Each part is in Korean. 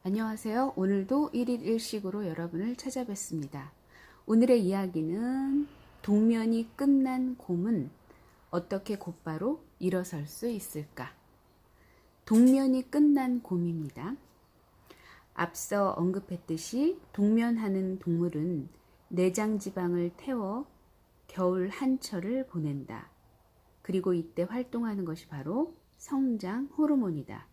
안녕하세요. 오늘도 1일 1식으로 여러분을 찾아뵙습니다. 오늘의 이야기는 동면이 끝난 곰은 어떻게 곧바로 일어설 수 있을까? 동면이 끝난 곰입니다. 앞서 언급했듯이 동면하는 동물은 내장 지방을 태워 겨울 한철을 보낸다. 그리고 이때 활동하는 것이 바로 성장 호르몬이다.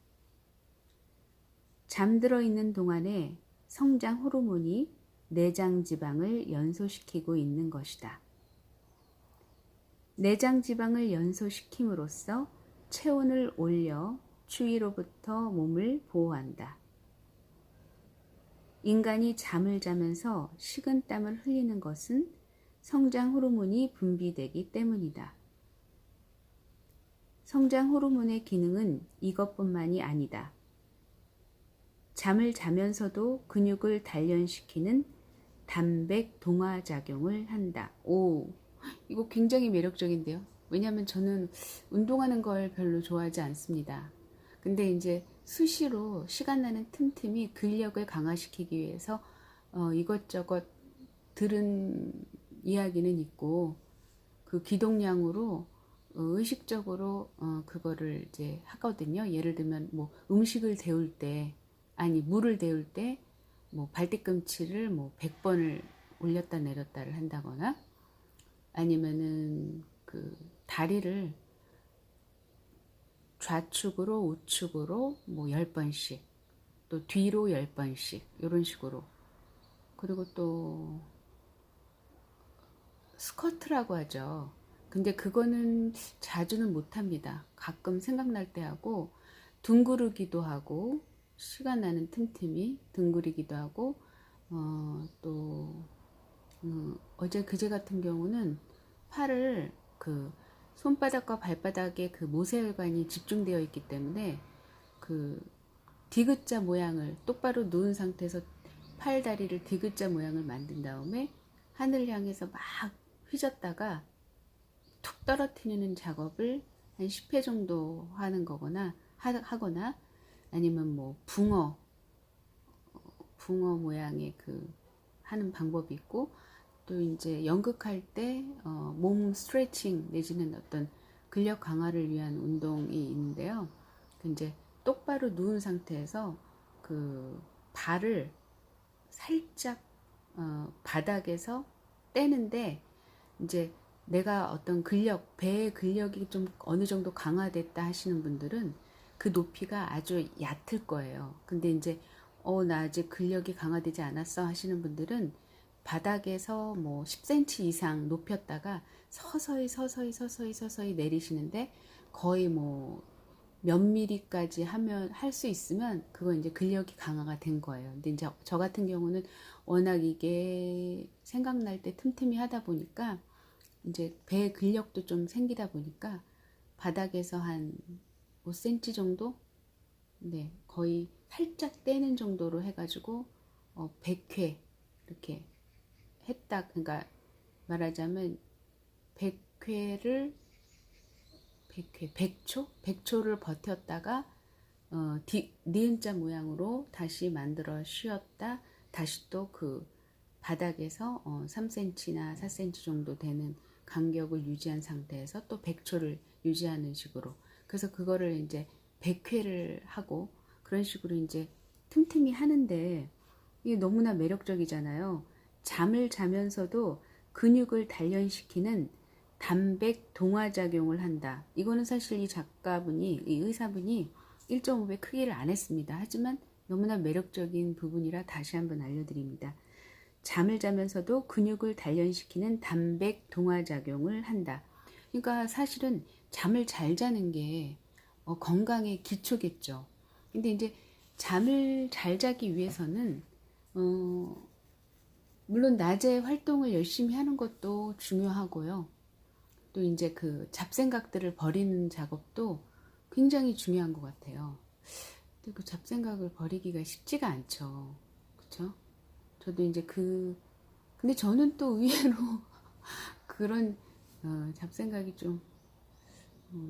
잠들어 있는 동안에 성장 호르몬이 내장 지방을 연소시키고 있는 것이다. 내장 지방을 연소시킴으로써 체온을 올려 추위로부터 몸을 보호한다. 인간이 잠을 자면서 식은땀을 흘리는 것은 성장 호르몬이 분비되기 때문이다. 성장 호르몬의 기능은 이것뿐만이 아니다. 잠을 자면서도 근육을 단련시키는 단백 동화작용을 한다. 오, 이거 굉장히 매력적인데요. 왜냐하면 저는 운동하는 걸 별로 좋아하지 않습니다. 근데 이제 수시로 시간 나는 틈틈이 근력을 강화시키기 위해서 이것저것 들은 이야기는 있고 그 기동량으로 의식적으로 그거를 이제 하거든요. 예를 들면 뭐 음식을 데울 때 물을 데울 때 뭐 발뒤꿈치를 뭐 100번을 올렸다 내렸다를 한다거나 아니면은 그 다리를 좌측으로 우측으로 뭐 10번씩 또 뒤로 10번씩 이런 식으로 그리고 또 스쿼트라고 하죠. 근데 그거는 자주는 못합니다. 가끔 생각날 때 하고 둥그르기도 하고 시간 나는 틈틈이 둥그리기도 하고 또 어제 그제 같은 경우는 팔을 그 손바닥과 발바닥에 그 모세혈관이 집중되어 있기 때문에 그 디귿자 모양을 똑바로 누운 상태에서 팔다리를 디귿자 모양을 만든 다음에 하늘을 향해서 막 휘젓다가 툭 떨어뜨리는 작업을 한 10회 정도 하는 거거나 하거나 아니면 뭐 붕어 모양의 그 하는 방법이 있고 또 이제 연극할 때 몸 스트레칭 내지는 어떤 근력 강화를 위한 운동이 있는데요. 이제 똑바로 누운 상태에서 그 발을 살짝 바닥에서 떼는데 이제 내가 어떤 근력, 배의 근력이 좀 어느 정도 강화됐다 하시는 분들은 그 높이가 아주 얕을 거예요. 근데 이제 나 아직 근력이 강화되지 않았어 하시는 분들은 바닥에서 뭐 10cm 이상 높였다가 서서히 내리시는데 거의 뭐 몇 미리까지 하면 할 수 있으면 그거 이제 근력이 강화가 된 거예요. 근데 이제 저 같은 경우는 워낙 이게 생각날 때 틈틈이 하다 보니까 이제 배 근력도 좀 생기다 보니까 바닥에서 한 5cm 정도? 네, 거의 살짝 떼는 정도로 해가지고 100회 이렇게 했다. 그러니까 말하자면 100회를 100초를 버텼다가 니은자 모양으로 다시 만들어 쉬었다. 다시 또 그 바닥에서 3cm나 4cm 정도 되는 간격을 유지한 상태에서 또 100초를 유지하는 식으로. 그래서 그거를 이제 100회를 하고 그런 식으로 이제 틈틈이 하는데 이게 너무나 매력적이잖아요. 잠을 자면서도 근육을 단련시키는 단백 동화작용을 한다. 이거는 사실 이 작가분이, 이 의사분이 1.5배 크기를 안 했습니다. 하지만 너무나 매력적인 부분이라 다시 한번 알려드립니다. 잠을 자면서도 근육을 단련시키는 단백 동화작용을 한다. 그러니까 사실은 잠을 잘 자는 게 건강의 기초겠죠. 근데 이제 잠을 잘 자기 위해서는 물론 낮에 활동을 열심히 하는 것도 중요하고요. 또 이제 그 잡생각들을 버리는 작업도 굉장히 중요한 것 같아요. 근데 그 잡생각을 버리기가 쉽지가 않죠. 그쵸? 저도 이제 근데 저는 또 의외로 그런 잡생각이 좀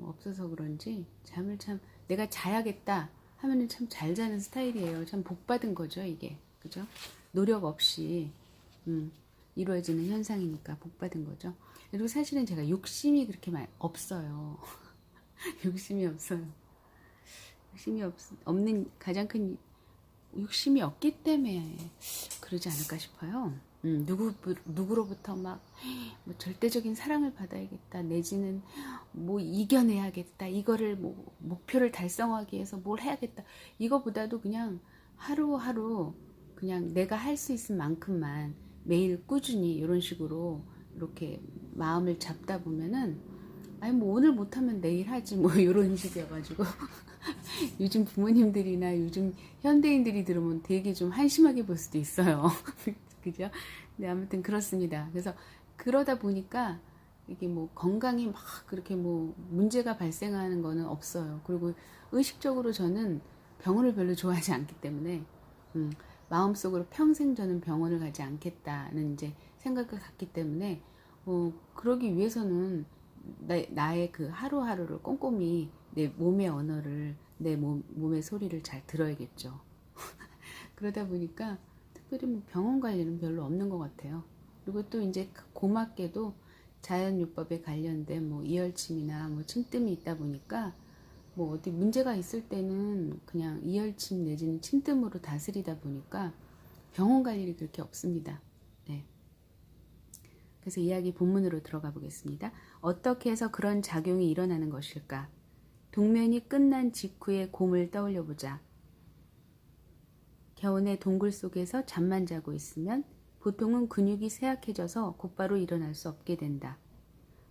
없어서 그런지 잠을 참 내가 자야겠다 하면은 참 잘 자는 스타일이에요. 참 복 받은 거죠, 이게. 그죠? 노력 없이 이루어지는 현상이니까 복 받은 거죠. 그리고 사실은 제가 욕심이 그렇게 없어요. 욕심이 없어요. 욕심이 없는 가장 큰 욕심이 없기 때문에 그러지 않을까 싶어요. 누구로부터 막 뭐 절대적인 사랑을 받아야겠다 내지는 뭐 이겨내야겠다 이거를 뭐 목표를 달성하기 위해서 뭘 해야겠다 이거보다도 그냥 하루하루 그냥 내가 할 수 있을 만큼만 매일 꾸준히 이런 식으로 이렇게 마음을 잡다 보면은 아니 뭐 오늘 못하면 내일 하지 뭐 이런 식이어가지고 요즘 부모님들이나 요즘 현대인들이 들으면 되게 좀 한심하게 볼 수도 있어요. 그죠? 네, 아무튼 그렇습니다. 그래서 그러다 보니까 이게 뭐 건강이 막 그렇게 뭐 문제가 발생하는 거는 없어요. 그리고 의식적으로 저는 병원을 별로 좋아하지 않기 때문에 마음속으로 평생 저는 병원을 가지 않겠다는 이제 생각을 갖기 때문에 그러기 위해서는 나의 그 하루하루를 꼼꼼히 내 몸의 언어를 내 몸의 소리를 잘 들어야겠죠. 그러다 보니까 특별히 뭐 병원 관리는 별로 없는 것 같아요. 그리고 또 이제 고맙게도 자연요법에 관련된 뭐 이열침이나 뭐 침뜸이 있다 보니까 뭐 어디 문제가 있을 때는 그냥 이열침 내지는 침뜸으로 다스리다 보니까 병원 갈 일이 그렇게 없습니다. 네. 그래서 이야기 본문으로 들어가 보겠습니다. 어떻게 해서 그런 작용이 일어나는 것일까? 동면이 끝난 직후의 곰을 떠올려 보자. 겨우내 동굴 속에서 잠만 자고 있으면 보통은 근육이 쇠약해져서 곧바로 일어날 수 없게 된다.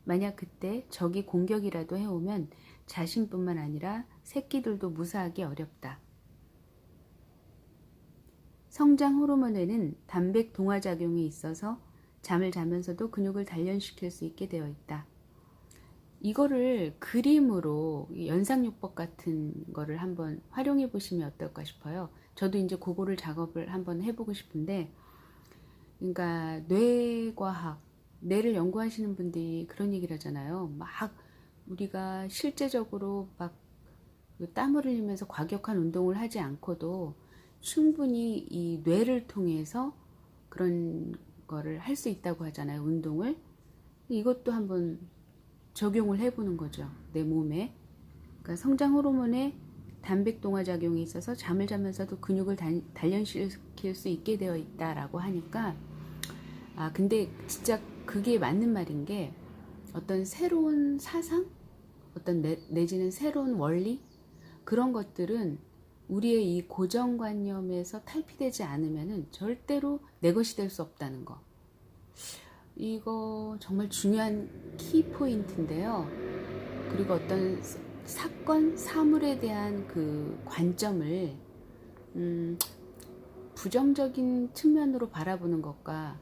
만약 그때 적이 공격이라도 해오면 자신뿐만 아니라 새끼들도 무사하기 어렵다. 성장 호르몬에는 단백 동화작용이 있어서 잠을 자면서도 근육을 단련시킬 수 있게 되어 있다. 이거를 그림으로 연상요법 같은 거를 한번 활용해 보시면 어떨까 싶어요. 저도 이제 그거를 작업을 한번 해보고 싶은데, 그러니까 뇌과학, 뇌를 연구하시는 분들이 그런 얘기를 하잖아요. 막 우리가 실제적으로 막 땀을 흘리면서 과격한 운동을 하지 않고도 충분히 이 뇌를 통해서 그런 거를 할 수 있다고 하잖아요. 운동을. 이것도 한번 적용을 해보는 거죠. 내 몸에. 그러니까 성장 호르몬에 단백 동화 작용이 있어서 잠을 자면서도 근육을 단련시킬 수 있게 되어 있다라고 하니까 근데 진짜 그게 맞는 말인 게 어떤 새로운 사상? 어떤 내지는 새로운 원리? 그런 것들은 우리의 이 고정관념에서 탈피되지 않으면은 절대로 내 것이 될 수 없다는 거. 이거 정말 중요한 키포인트인데요. 그리고 어떤 사건, 사물에 대한 그 관점을 부정적인 측면으로 바라보는 것과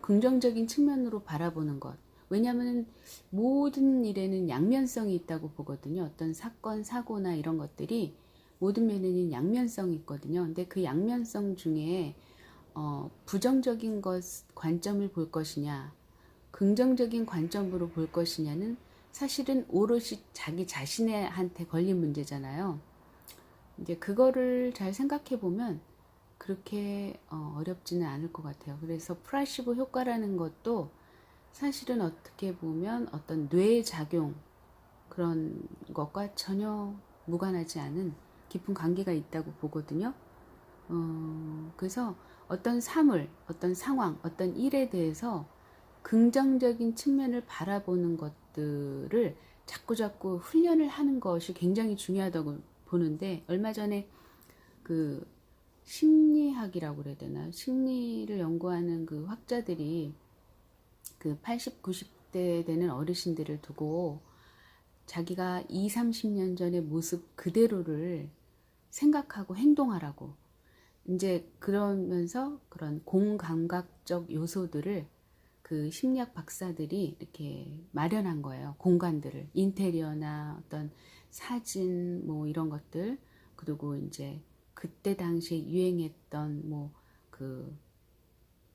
긍정적인 측면으로 바라보는 것. 왜냐하면 모든 일에는 양면성이 있다고 보거든요. 어떤 사건, 사고나 이런 것들이 모든 면에는 양면성이 있거든요. 근데 그 양면성 중에 부정적인 관점을 볼 것이냐, 긍정적인 관점으로 볼 것이냐는 사실은 오롯이 자기 자신한테 걸린 문제잖아요. 이제 그거를 잘 생각해 보면 그렇게 어렵지는 않을 것 같아요. 그래서 플라시보 효과라는 것도 사실은 어떻게 보면 어떤 뇌 작용 그런 것과 전혀 무관하지 않은 깊은 관계가 있다고 보거든요. 그래서 어떤 사물, 어떤 상황, 어떤 일에 대해서 긍정적인 측면을 바라보는 것들을 자꾸자꾸 훈련을 하는 것이 굉장히 중요하다고 보는데, 얼마 전에 그 심리학이라고 그래야 되나? 심리를 연구하는 그 학자들이 그 80, 90대 되는 어르신들을 두고 자기가 20, 30년 전의 모습 그대로를 생각하고 행동하라고 이제 그러면서 그런 공감각적 요소들을 그 심리학 박사들이 이렇게 마련한 거예요. 공간들을 인테리어나 어떤 사진 뭐 이런 것들 그리고 이제 그때 당시에 유행했던 뭐 그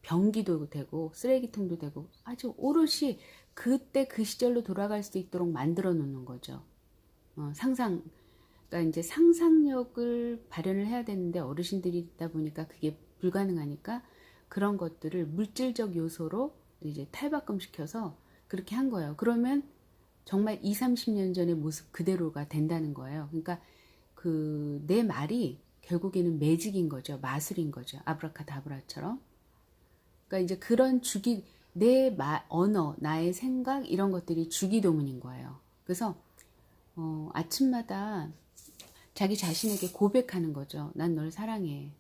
변기도 되고 쓰레기통도 되고 아주 오롯이 그때 그 시절로 돌아갈 수 있도록 만들어 놓는 거죠. 상상 그러니까 이제 상상력을 발현을 해야 되는데 어르신들이 있다 보니까 그게 불가능하니까 그런 것들을 물질적 요소로 이제 탈바꿈시켜서 그렇게 한 거예요. 그러면 정말 2, 30년 전의 모습 그대로가 된다는 거예요. 그러니까 그 내 말이 결국에는 매직인 거죠. 마술인 거죠. 아브라카다브라처럼. 그러니까 이제 그런 내 언어, 나의 생각 이런 것들이 주기도문인 거예요. 그래서 아침마다 자기 자신에게 고백하는 거죠. 난 널 사랑해.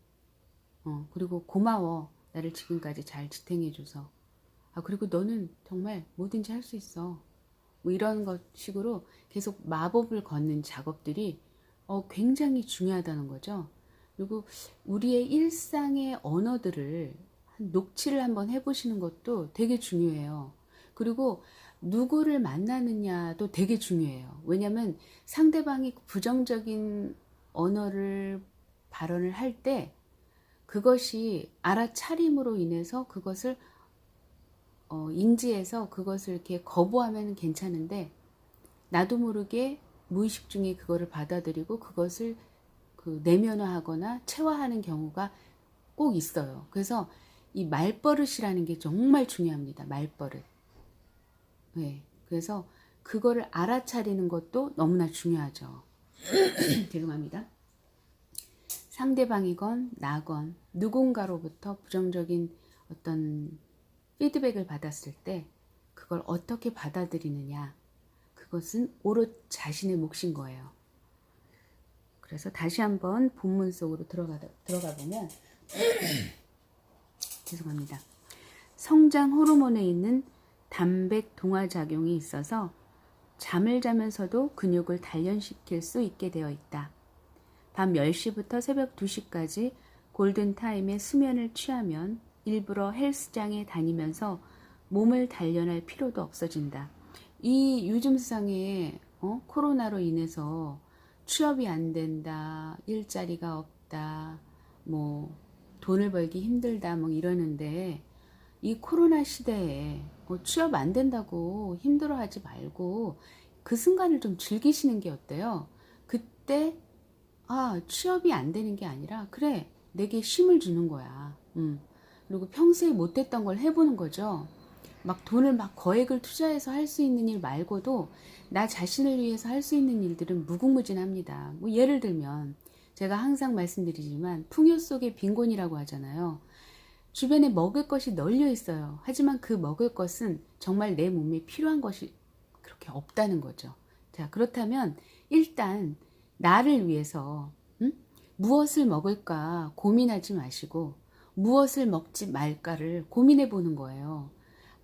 그리고 고마워. 나를 지금까지 잘 지탱해줘서. 그리고 너는 정말 뭐든지 할 수 있어. 뭐 이런 것 식으로 계속 마법을 걷는 작업들이 굉장히 중요하다는 거죠. 그리고 우리의 일상의 언어들을 녹취를 한번 해보시는 것도 되게 중요해요. 그리고 누구를 만나느냐도 되게 중요해요. 왜냐하면 상대방이 부정적인 언어를 발언을 할 때 그것이 알아차림으로 인해서 그것을 인지해서 그것을 이렇게 거부하면 괜찮은데 나도 모르게 무의식 중에 그거를 받아들이고 그것을 그 내면화하거나 체화하는 경우가 꼭 있어요. 그래서 이 말버릇이라는 게 정말 중요합니다. 말버릇. 네. 그래서 그거를 알아차리는 것도 너무나 중요하죠. 죄송합니다. 상대방이건 나건 누군가로부터 부정적인 어떤 피드백을 받았을 때 그걸 어떻게 받아들이느냐, 그것은 오롯 자신의 몫인 거예요. 그래서 다시 한번 본문 속으로 들어가 보면 죄송합니다. 성장 호르몬에 있는 단백 동화 작용이 있어서 잠을 자면서도 근육을 단련시킬 수 있게 되어 있다. 밤 10시부터 새벽 2시까지 골든타임에 수면을 취하면 일부러 헬스장에 다니면서 몸을 단련할 필요도 없어진다. 이 요즘 세상에 코로나로 인해서 취업이 안 된다, 일자리가 없다, 뭐 돈을 벌기 힘들다 뭐 이러는데 이 코로나 시대에 취업 안 된다고 힘들어하지 말고 그 순간을 좀 즐기시는 게 어때요? 그때 취업이 안 되는 게 아니라 그래 내게 쉼을 주는 거야. 그리고 평소에 못했던 걸 해보는 거죠. 막 돈을 막 거액을 투자해서 할 수 있는 일 말고도 나 자신을 위해서 할 수 있는 일들은 무궁무진합니다. 뭐 예를 들면 제가 항상 말씀드리지만 풍요 속의 빈곤이라고 하잖아요. 주변에 먹을 것이 널려 있어요. 하지만 그 먹을 것은 정말 내 몸에 필요한 것이 그렇게 없다는 거죠. 자, 그렇다면 일단 나를 위해서 무엇을 먹을까 고민하지 마시고 무엇을 먹지 말까를 고민해 보는 거예요.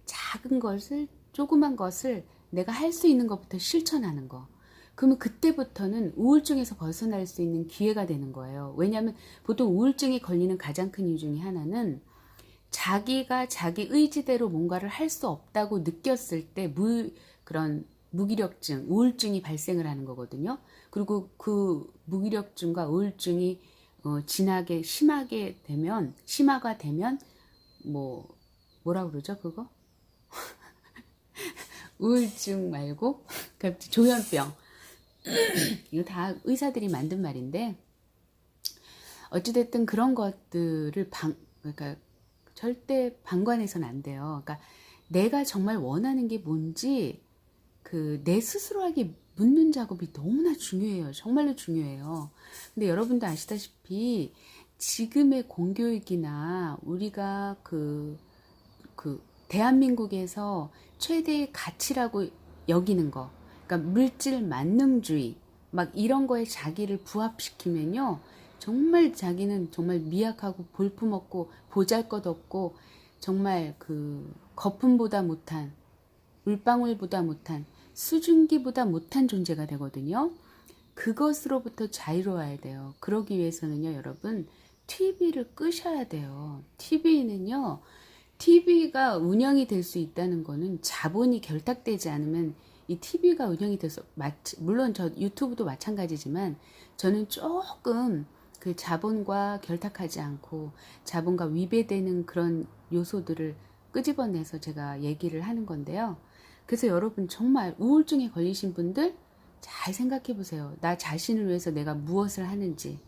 작은 것을, 조그만 것을 내가 할 수 있는 것부터 실천하는 거. 그러면 그때부터는 우울증에서 벗어날 수 있는 기회가 되는 거예요. 왜냐하면 보통 우울증에 걸리는 가장 큰 이유 중에 하나는 자기가 자기 의지대로 뭔가를 할 수 없다고 느꼈을 때 그런 무기력증, 우울증이 발생을 하는 거거든요. 그리고 그 무기력증과 우울증이 심화가 되면 뭐라 그러죠 그거? 우울증 말고 갑자기 조현병. 이거 다 의사들이 만든 말인데 어찌됐든 그런 것들을 그러니까 절대 방관해서는 안 돼요. 그러니까 내가 정말 원하는 게 뭔지 내 스스로에게 묻는 작업이 너무나 중요해요. 정말로 중요해요. 근데 여러분도 아시다시피 지금의 공교육이나 우리가 대한민국에서 최대의 가치라고 여기는 거, 그러니까 물질 만능주의, 막 이런 거에 자기를 부합시키면요. 정말 자기는 정말 미약하고 볼품없고 보잘것없고 정말 거품보다 못한, 물방울보다 못한, 수증기보다 못한 존재가 되거든요. 그것으로부터 자유로워야 돼요. 그러기 위해서는요, 여러분, TV를 끄셔야 돼요. TV가 운영이 될 수 있다는 거는 자본이 결탁되지 않으면 이 TV가 운영이 돼서, 물론 저 유튜브도 마찬가지지만 저는 조금 그 자본과 결탁하지 않고 자본과 위배되는 그런 요소들을 끄집어내서 제가 얘기를 하는 건데요. 그래서 여러분 정말 우울증에 걸리신 분들 잘 생각해 보세요. 나 자신을 위해서 내가 무엇을 하는지.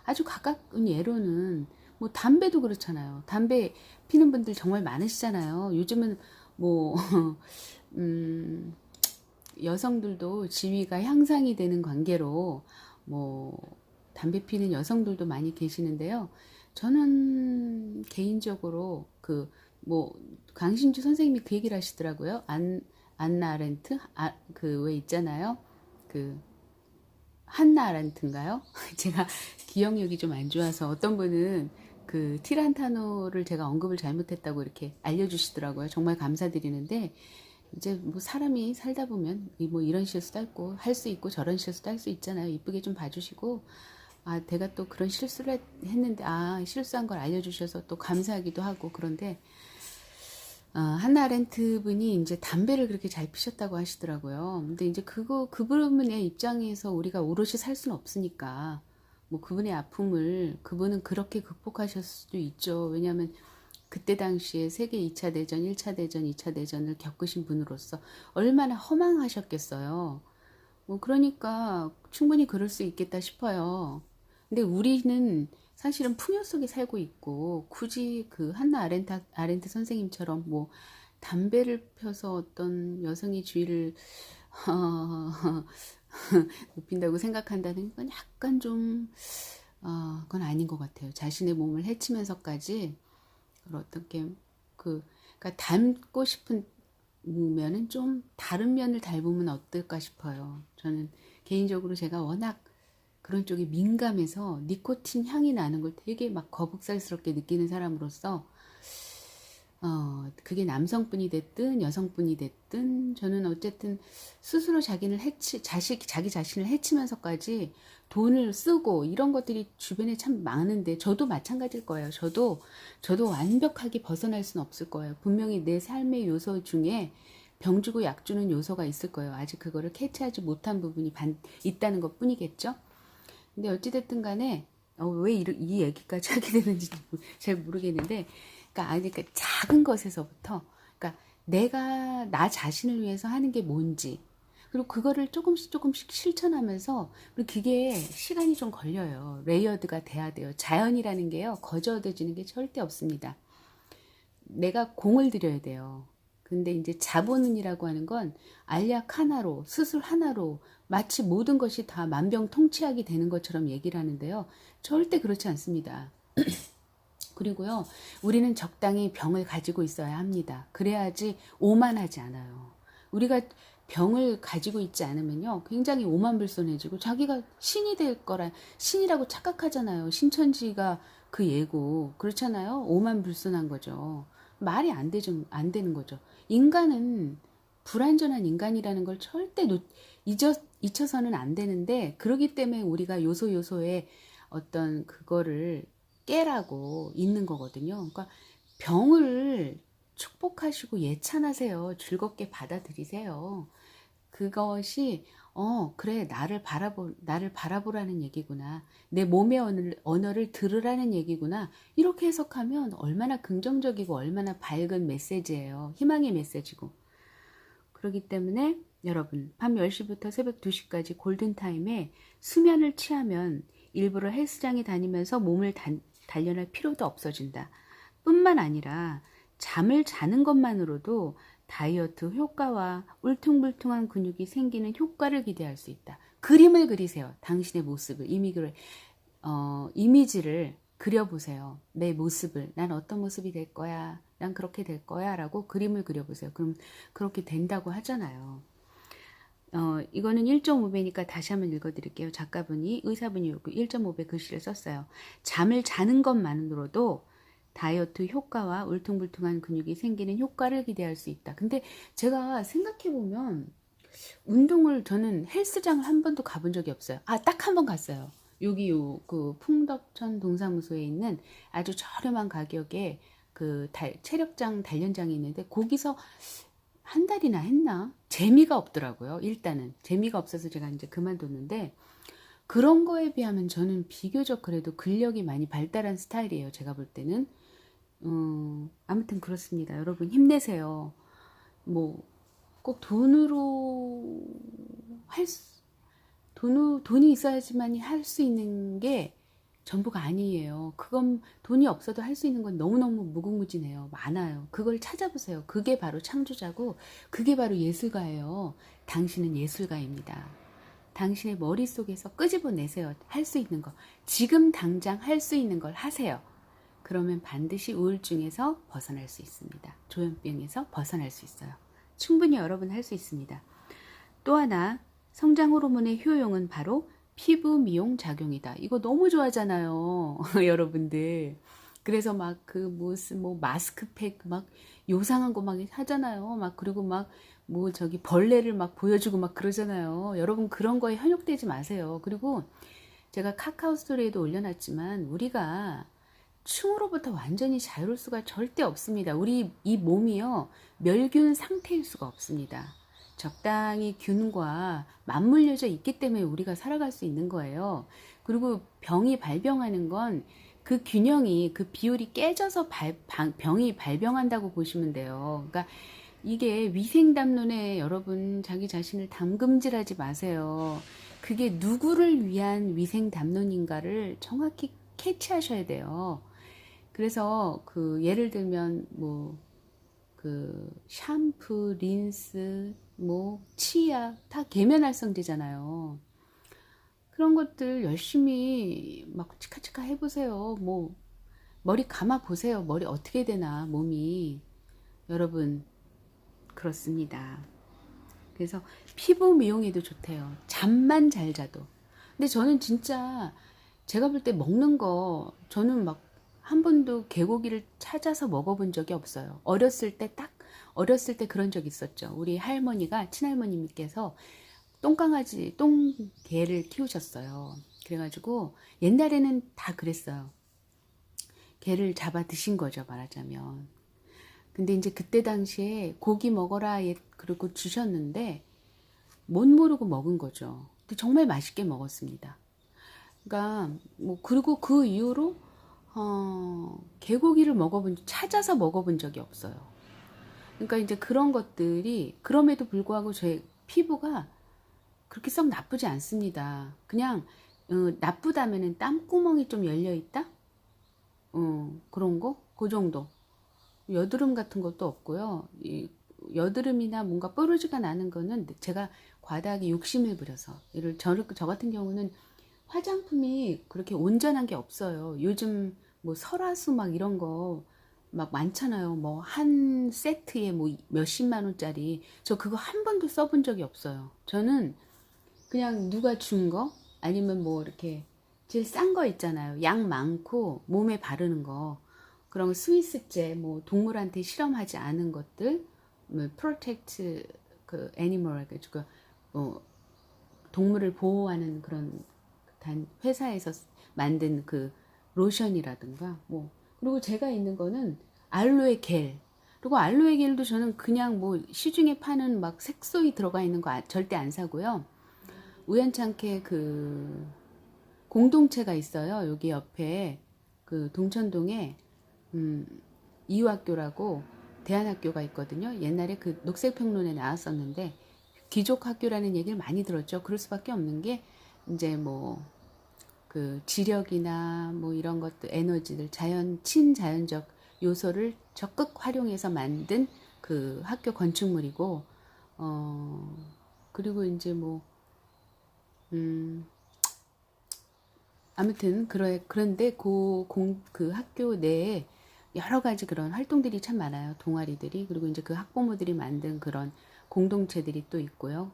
아주 가까운 예로는 뭐 담배도 그렇잖아요. 담배 피는 분들 정말 많으시잖아요. 요즘은 뭐 음, 여성들도 지위가 향상이 되는 관계로 뭐 담배 피는 여성들도 많이 계시는데요. 저는 개인적으로 그 뭐 강신주 선생님이 그 얘기를 하시더라고요. 안나 아렌트 그 왜 있잖아요. 그 한나 아렌트인가요? 제가 기억력이 좀 안 좋아서 어떤 분은 그 티란타노를 제가 언급을 잘못했다고 이렇게 알려주시더라고요. 정말 감사드리는데 이제 뭐 사람이 살다 보면 뭐 이런 실수도 있고 할 수 있고 저런 실수도 할 수 있잖아요. 이쁘게 좀 봐주시고 아 내가 또 그런 실수를 했는데 아 실수한 걸 알려주셔서 또 감사하기도 하고 그런데 한나 아렌트 분이 이제 담배를 그렇게 잘 피셨다고 하시더라고요. 근데 이제 그분의 입장에서 우리가 오롯이 살 수는 없으니까 뭐 그분의 아픔을 그분은 그렇게 극복하셨을 수도 있죠. 왜냐하면 그때 당시에 세계 2차 대전, 1차 대전, 2차 대전을 겪으신 분으로서 얼마나 허망하셨겠어요. 뭐 그러니까 충분히 그럴 수 있겠다 싶어요. 근데 우리는 사실은 풍요 속에 살고 있고 굳이 그 한나 아렌트 선생님처럼 뭐 담배를 펴서 어떤 여성의 주의를 높인다고 생각한다는 건 약간 좀 그건 아닌 것 같아요. 자신의 몸을 해치면서까지 그걸 어떻게 그러니까 닮고 싶은 면은 좀 다른 면을 닮으면 어떨까 싶어요. 저는 개인적으로 제가 워낙 그런 쪽에 민감해서 니코틴 향이 나는 걸 되게 막 거북살스럽게 느끼는 사람으로서 그게 남성분이 됐든 여성분이 됐든 저는 어쨌든 스스로 자기 자신을 해치면서까지 돈을 쓰고 이런 것들이 주변에 참 많은데 저도 마찬가지일 거예요. 저도 완벽하게 벗어날 수는 없을 거예요. 분명히 내 삶의 요소 중에 병 주고 약 주는 요소가 있을 거예요. 아직 그거를 캐치하지 못한 부분이 있다는 것 뿐이겠죠. 근데 어찌됐든 간에 왜 이 얘기까지 하게 되는지 잘 모르겠는데 그러니까 작은 것에서부터 그러니까 내가 나 자신을 위해서 하는 게 뭔지 그리고 그거를 조금씩 실천하면서 그리고 그게 시간이 좀 걸려요. 레이어드가 돼야 돼요. 자연이라는 게요. 거저 얻어지는 게 절대 없습니다. 내가 공을 들여야 돼요. 근데 이제 자본운이라고 하는 건 알약 하나로, 수술 하나로 마치 모든 것이 다 만병통치약이 되는 것처럼 얘기를 하는데요. 절대 그렇지 않습니다. 그리고요, 우리는 적당히 병을 가지고 있어야 합니다. 그래야지 오만하지 않아요. 우리가 병을 가지고 있지 않으면요, 굉장히 오만불손해지고 자기가 신이 될 거라, 신이라고 착각하잖아요. 신천지가 그 예고. 그렇잖아요. 오만불손한 거죠. 말이 안 되는 거죠. 인간은 불완전한 인간이라는 걸 절대 잊혀서는 안 되는데, 그러기 때문에 우리가 요소요소에 어떤 그거를 깨라고 있는 거거든요. 그러니까 병을 축복하시고 예찬하세요. 즐겁게 받아들이세요. 그것이 그래 나를 바라보라는 얘기구나. 내 몸의 언어를 들으라는 얘기구나. 이렇게 해석하면 얼마나 긍정적이고 얼마나 밝은 메시지예요. 희망의 메시지고. 그렇기 때문에 여러분 밤 10시부터 새벽 2시까지 골든타임에 수면을 취하면 일부러 헬스장에 다니면서 몸을 단련할 필요도 없어진다. 뿐만 아니라 잠을 자는 것만으로도 다이어트 효과와 울퉁불퉁한 근육이 생기는 효과를 기대할 수 있다. 그림을 그리세요. 당신의 모습을 이미지를 그려보세요. 내 모습을 난 어떤 모습이 될 거야. 난 그렇게 될 거야 라고 그림을 그려보세요. 그럼 그렇게 된다고 하잖아요. 이거는 1.5배니까 다시 한번 읽어드릴게요. 의사분이 1.5배 글씨를 썼어요. 잠을 자는 것만으로도 다이어트 효과와 울퉁불퉁한 근육이 생기는 효과를 기대할 수 있다. 근데 제가 생각해보면 저는 헬스장을 한 번도 가본 적이 없어요. 딱 한 번 갔어요. 여기 그 풍덕천 동사무소에 있는 아주 저렴한 가격에 그 체력장 단련장이 있는데 거기서 한 달이나 했나? 재미가 없더라고요. 일단은 재미가 없어서 제가 이제 그만뒀는데 그런 거에 비하면 저는 비교적 그래도 근력이 많이 발달한 스타일이에요. 제가 볼 때는 아무튼 그렇습니다. 여러분 힘내세요. 뭐 꼭 돈으로 돈이 있어야지만 할 수 있는 게 전부가 아니에요. 그건 돈이 없어도 할 수 있는 건 너무너무 무궁무진해요. 많아요. 그걸 찾아보세요. 그게 바로 창조자고 그게 바로 예술가예요. 당신은 예술가입니다. 당신의 머릿속에서 끄집어내세요. 할 수 있는 거. 지금 당장 할 수 있는 걸 하세요. 그러면 반드시 우울증에서 벗어날 수 있습니다. 조현병에서 벗어날 수 있어요. 충분히 여러분 할 수 있습니다. 또 하나, 성장 호르몬의 효용은 바로 피부 미용 작용이다. 이거 너무 좋아하잖아요. 여러분들. 그래서 막 그 무슨 뭐 마스크팩 막 요상한 거 막 하잖아요. 막 그리고 막 뭐 저기 벌레를 막 보여주고 막 그러잖아요. 여러분 그런 거에 현혹되지 마세요. 그리고 제가 카카오 스토리에도 올려놨지만 우리가 충으로부터 완전히 자유로울 수가 절대 없습니다. 우리 이 몸이요, 멸균 상태일 수가 없습니다. 적당히 균과 맞물려져 있기 때문에 우리가 살아갈 수 있는 거예요. 그리고 병이 발병하는 건 그 균형이, 그 비율이 깨져서 병이 발병한다고 보시면 돼요. 그러니까 이게 위생담론에 여러분 자기 자신을 담금질하지 마세요. 그게 누구를 위한 위생담론인가를 정확히 캐치하셔야 돼요. 그래서 그 예를 들면 뭐 그 샴푸, 린스, 뭐 치약 다 계면활성제잖아요. 그런 것들 열심히 막 치카치카 해보세요. 뭐 머리 감아 보세요. 머리 어떻게 되나 몸이. 여러분 그렇습니다. 그래서 피부 미용에도 좋대요. 잠만 잘 자도. 근데 저는 진짜 제가 볼 때 먹는 거 저는 막 한 번도 개고기를 찾아서 먹어본 적이 없어요. 어렸을 때 그런 적 있었죠. 우리 할머니가, 친할머님께서 똥강아지, 똥개를 키우셨어요. 그래가지고 옛날에는 다 그랬어요. 개를 잡아 드신 거죠, 말하자면. 근데 이제 그때 당시에 고기 먹어라, 그러고 주셨는데 못 모르고 먹은 거죠. 근데 정말 맛있게 먹었습니다. 그러니까 뭐 그리고 그 이후로 개고기를 찾아서 먹어본 적이 없어요. 그러니까 이제 그런 것들이, 그럼에도 불구하고 제 피부가 그렇게 썩 나쁘지 않습니다. 그냥 나쁘다면은 땀구멍이 좀 열려 있다? 그런 거? 그 정도. 여드름 같은 것도 없고요. 여드름이나 뭔가 뾰루지가 나는 거는 제가 과다하게 욕심을 부려서. 저 같은 경우는 화장품이 그렇게 온전한 게 없어요. 요즘 뭐 설화수 막 이런 거 막 많잖아요. 뭐 한 세트에 뭐 몇십만 원짜리. 저 그거 한 번도 써본 적이 없어요. 저는 그냥 누가 준 거, 아니면 뭐 이렇게 제일 싼 거 있잖아요. 양 많고 몸에 바르는 거. 그런 스위스제, 뭐 동물한테 실험하지 않은 것들, 뭐 프로텍트 그 애니멀 해가지고 뭐 동물을 보호하는 그런 회사에서 만든 그 로션이라든가 뭐. 그리고 제가 있는 거는 알로에 겔. 그리고 알로에 겔도 저는 그냥 뭐 시중에 파는 막 색소이 들어가 있는 거 절대 안 사고요. 우연찮게 그 공동체가 있어요. 여기 옆에 그 동천동에 이유학교라고 대안학교가 있거든요. 옛날에 그 녹색평론에 나왔었는데 귀족학교라는 얘기를 많이 들었죠. 그럴 수밖에 없는 게 이제 뭐 그 지력이나 뭐 이런 것들, 에너지들, 친자연적 요소를 적극 활용해서 만든 그 학교 건축물이고, 그리고 이제 뭐 아무튼 그런데 그 학교 내에 여러 가지 그런 활동들이 참 많아요. 동아리들이. 그리고 이제 그 학부모들이 만든 그런 공동체들이 또 있고요.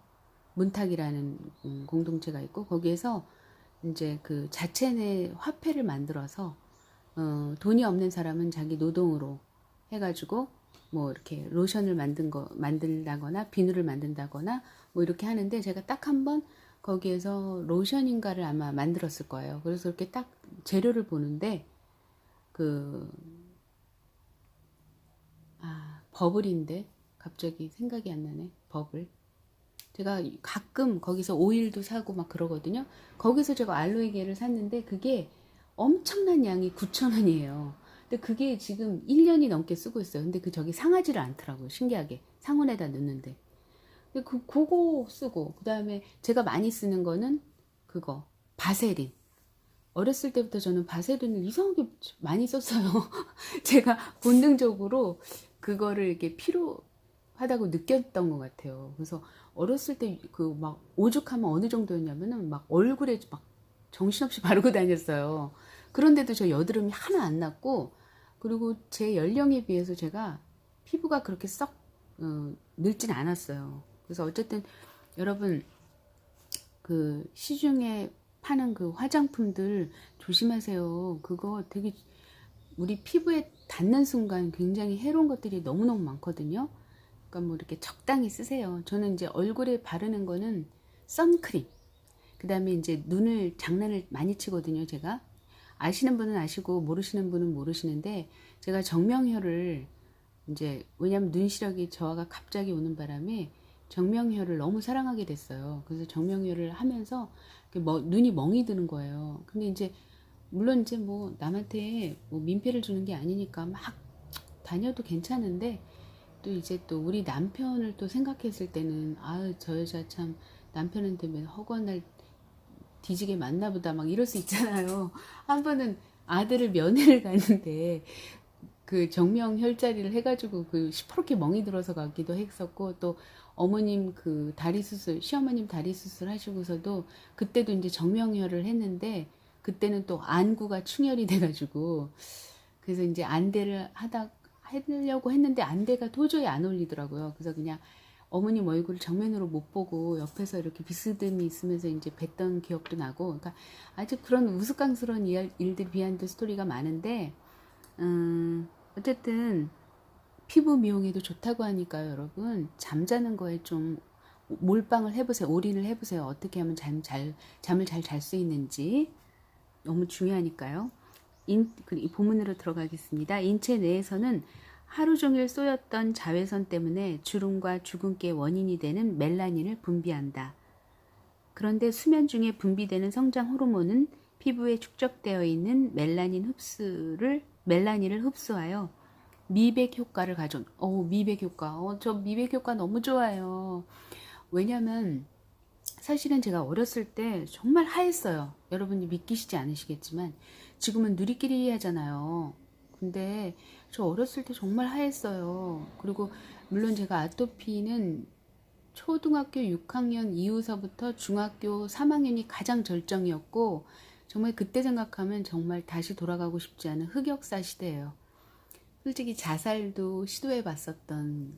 문탁이라는 공동체가 있고, 거기에서 이제 그 자체 내 화폐를 만들어서 돈이 없는 사람은 자기 노동으로 해가지고 뭐 이렇게 로션을 만들다거나 비누를 만든다거나 뭐 이렇게 하는데, 제가 딱 한 번 거기에서 로션인가를 아마 만들었을 거예요. 그래서 이렇게 딱 재료를 보는데 버블인데 갑자기 생각이 안 나네. 버블. 제가 가끔 거기서 오일도 사고 막 그러거든요. 거기서 제가 알로에 겔을 샀는데 그게 엄청난 양이 9,000원이에요. 근데 그게 지금 1년이 넘게 쓰고 있어요. 근데 저기 상하지를 않더라고요. 신기하게. 상온에다 넣는데. 그거 쓰고, 그 다음에 제가 많이 쓰는 거는 그거 바세린. 어렸을 때부터 저는 바세린을 이상하게 많이 썼어요. 제가 본능적으로 그거를 이렇게 필요하다고 느꼈던 것 같아요. 그래서 어렸을 때 그 막 오죽하면 어느 정도였냐면은 막 얼굴에 막 정신없이 바르고 다녔어요. 그런데도 저 여드름이 하나 안 났고, 그리고 제 연령에 비해서 제가 피부가 그렇게 썩 늙진 않았어요. 그래서 어쨌든 여러분, 그 시중에 파는 그 화장품들 조심하세요. 그거 되게 우리 피부에 닿는 순간 굉장히 해로운 것들이 너무너무 많거든요. 그러니까 뭐 이렇게 적당히 쓰세요. 저는 이제 얼굴에 바르는 거는 선크림. 그 다음에 이제 눈을 장난을 많이 치거든요, 제가. 아시는 분은 아시고 모르시는 분은 모르시는데, 제가 정명혈을 이제, 왜냐면 눈 시력이 저하가 갑자기 오는 바람에 정명혈을 너무 사랑하게 됐어요. 그래서 정명혈을 하면서 눈이 멍이 드는 거예요. 근데 이제 물론 이제 뭐 남한테 뭐 민폐를 주는 게 아니니까 막 다녀도 괜찮은데, 또 이제 또 우리 남편을 또 생각했을 때는 아유 저 여자 참 남편한테 맨 허구한 날 뒤지게 만나보다 막 이럴 수 있잖아요. 한 번은 아들을 면회를 가는데 그 정명 혈자리를 해가지고 그 시퍼렇게 멍이 들어서 가기도 했었고, 또 어머님 그 다리 수술, 시어머님 다리 수술 하시고서도 그때도 이제 정명혈을 했는데, 그때는 또 안구가 충혈이 돼가지고, 그래서 이제 안대를 하려고 했는데 안대가 도저히 안 어울리더라고요. 그래서 그냥 어머님 얼굴을 정면으로 못 보고 옆에서 이렇게 비스듬히 있으면서 이제 뵀던 기억도 나고, 그러니까 아주 그런 우스꽝스러운 일들, 비하인드 스토리가 많은데, 어쨌든 피부 미용에도 좋다고 하니까요, 여러분. 잠자는 거에 좀 몰빵을 해보세요. 올인을 해보세요. 어떻게 하면 잠을 잘 잘 수 있는지. 너무 중요하니까요. 이 본문으로 들어가겠습니다. 인체 내에서는 하루 종일 쏘였던 자외선 때문에 주름과 주근깨의 원인이 되는 멜라닌을 분비한다. 그런데 수면 중에 분비되는 성장 호르몬은 피부에 축적되어 있는 멜라닌을 흡수하여 미백 효과를 가져. 미백 효과. 저 미백 효과 너무 좋아요. 왜냐면 사실은 제가 어렸을 때 정말 하했어요. 여러분이 믿기시지 않으시겠지만 지금은 누리끼리 하잖아요. 근데 저 어렸을 때 정말 하했어요. 그리고 물론 제가 아토피는 초등학교 6학년 이후서부터 중학교 3학년이 가장 절정이었고, 정말 그때 생각하면 정말 다시 돌아가고 싶지 않은 흑역사 시대예요. 솔직히 자살도 시도해 봤었던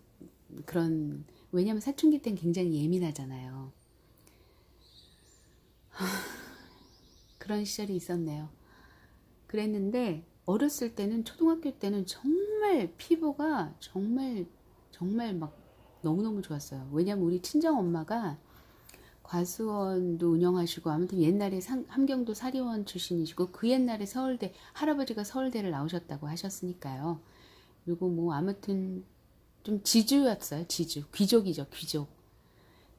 그런, 왜냐면 사춘기 땐 굉장히 예민하잖아요. 그런 시절이 있었네요. 그랬는데 어렸을 때는, 초등학교 때는 정말 피부가 정말 막 너무너무 좋았어요. 왜냐면 우리 친정 엄마가 과수원도 운영하시고, 아무튼 옛날에 함경도 사리원 출신이시고, 그 옛날에 서울대, 할아버지가 서울대를 나오셨다고 하셨으니까요. 그리고 뭐 아무튼 좀 지주였어요. 지주. 귀족이죠. 귀족.